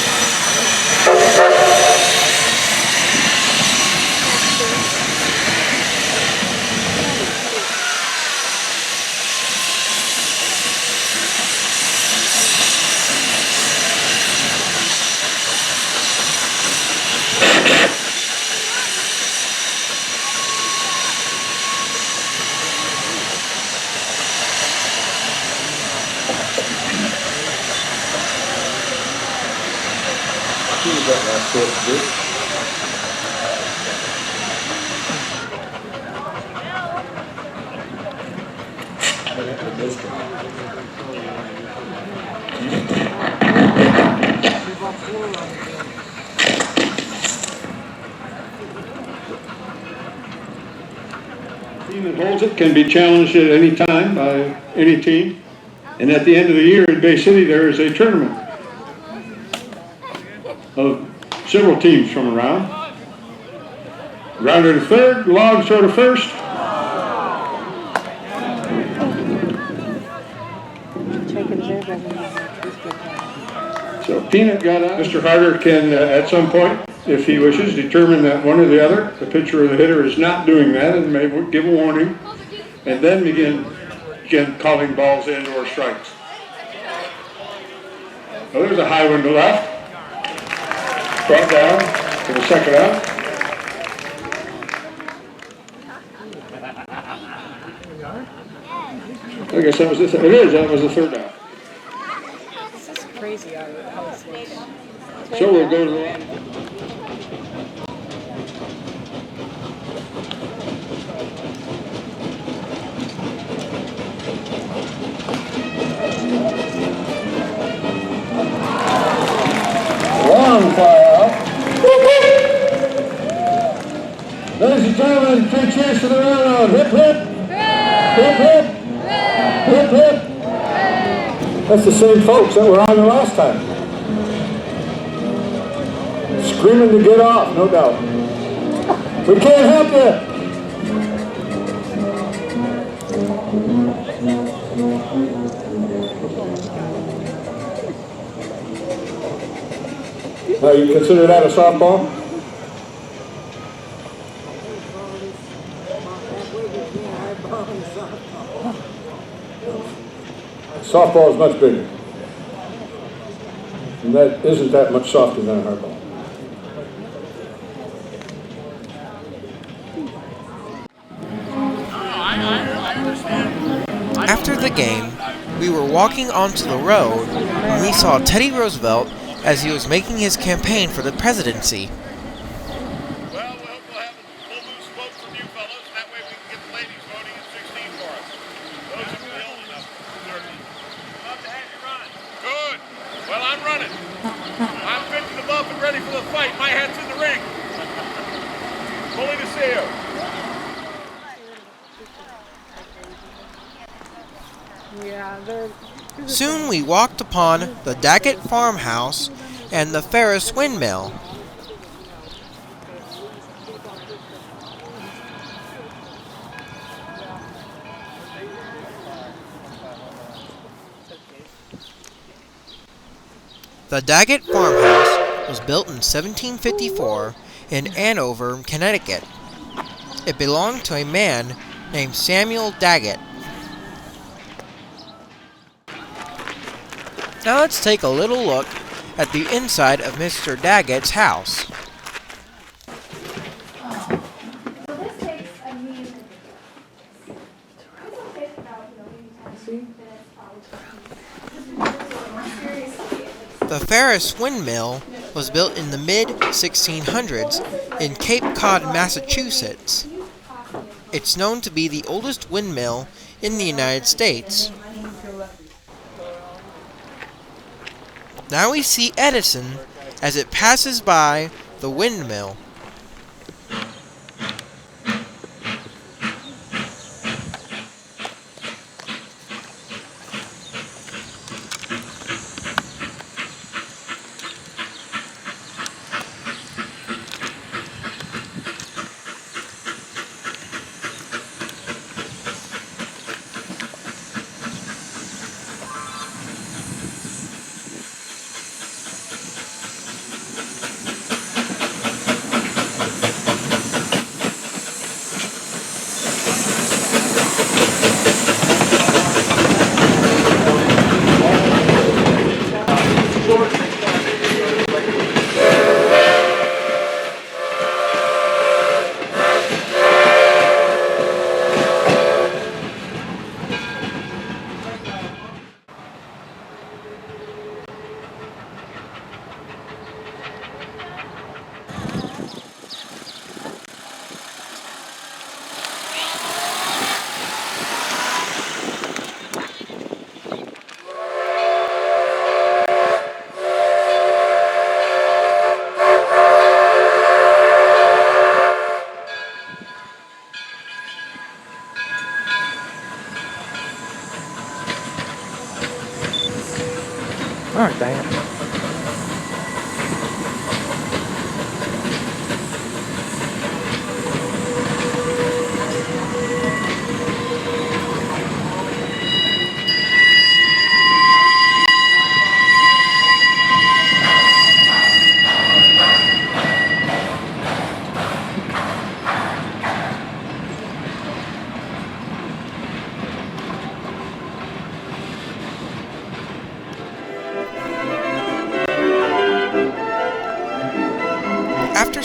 team that holds it can be challenged at any time by any team. And at the end of the year in Bay City, there is a tournament of several teams from around. Rounder to third, Logs sort of first. So Peanut got up. Mr. Harder can, at some point, if he wishes, determine that one or the other, the pitcher or the hitter, is not doing that and may give a warning, and then begin calling balls in or strikes. So there's a high one to left. Brought down for the second out. I guess that was the that was the third out. This is crazy how it's So we'll go to the line. Long fly out. Ladies and gentlemen, 3 cheers to the railroad. Hip hip. Hip hip. Hip hip. That's the same folks that were on the last time. Screaming to get off, no doubt. We can't help you. Now, you consider that a softball? Softball is much bigger. And that isn't that much softer than a hardball. After the game, we were walking onto the road when we saw Teddy Roosevelt as he was making his campaign for the presidency. Well, we'll have a loose vote from you fellows, and that way we can get the ladies voting in 16 for us. Those who are old enough to 30. Love to have you run. Good. Well, I'm running. I'm fit to the bump and ready for the fight. My hat's in the ring. Fully to see you. Soon we walked upon the Daggett farmhouse and the Ferris windmill. The Daggett farmhouse was built in 1754 in Andover, Connecticut. It belonged to a man named Samuel Daggett. Now let's take a little look at the inside of Mr. Daggett's house. The Ferris windmill was built in the mid-1600s in Cape Cod, Massachusetts. It's known to be the oldest windmill in the United States. Now we see Edison as it passes by the windmill.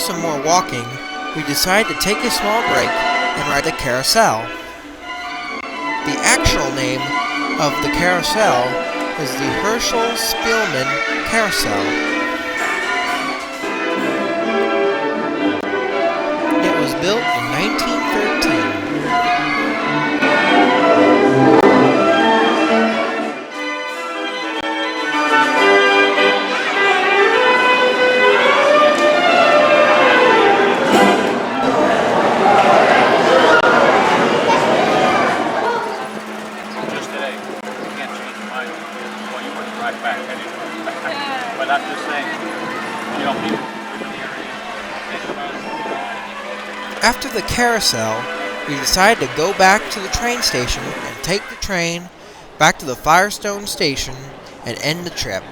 some more walking, we decided to take a small break and ride the carousel. The actual name of the carousel is the Herschel-Spielmann Carousel. It was built in 1913. But I'm just saying, you know, people in the area. After the carousel, we decided to go back to the train station and take the train back to the Firestone station and end the trip.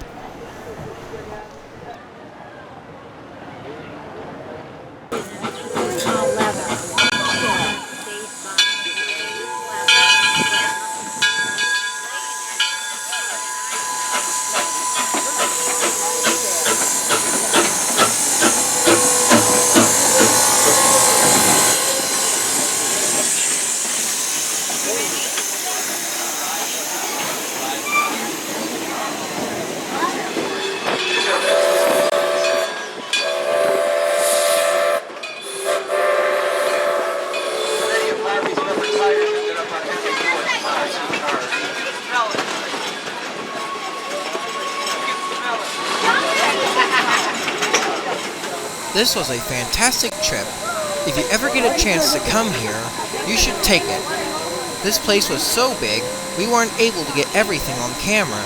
This was a fantastic trip. If you ever get a chance to come here, you should take it. This place was so big, we weren't able to get everything on camera.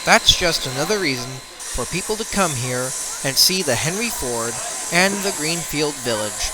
That's just another reason for people to come here and see the Henry Ford and the Greenfield Village.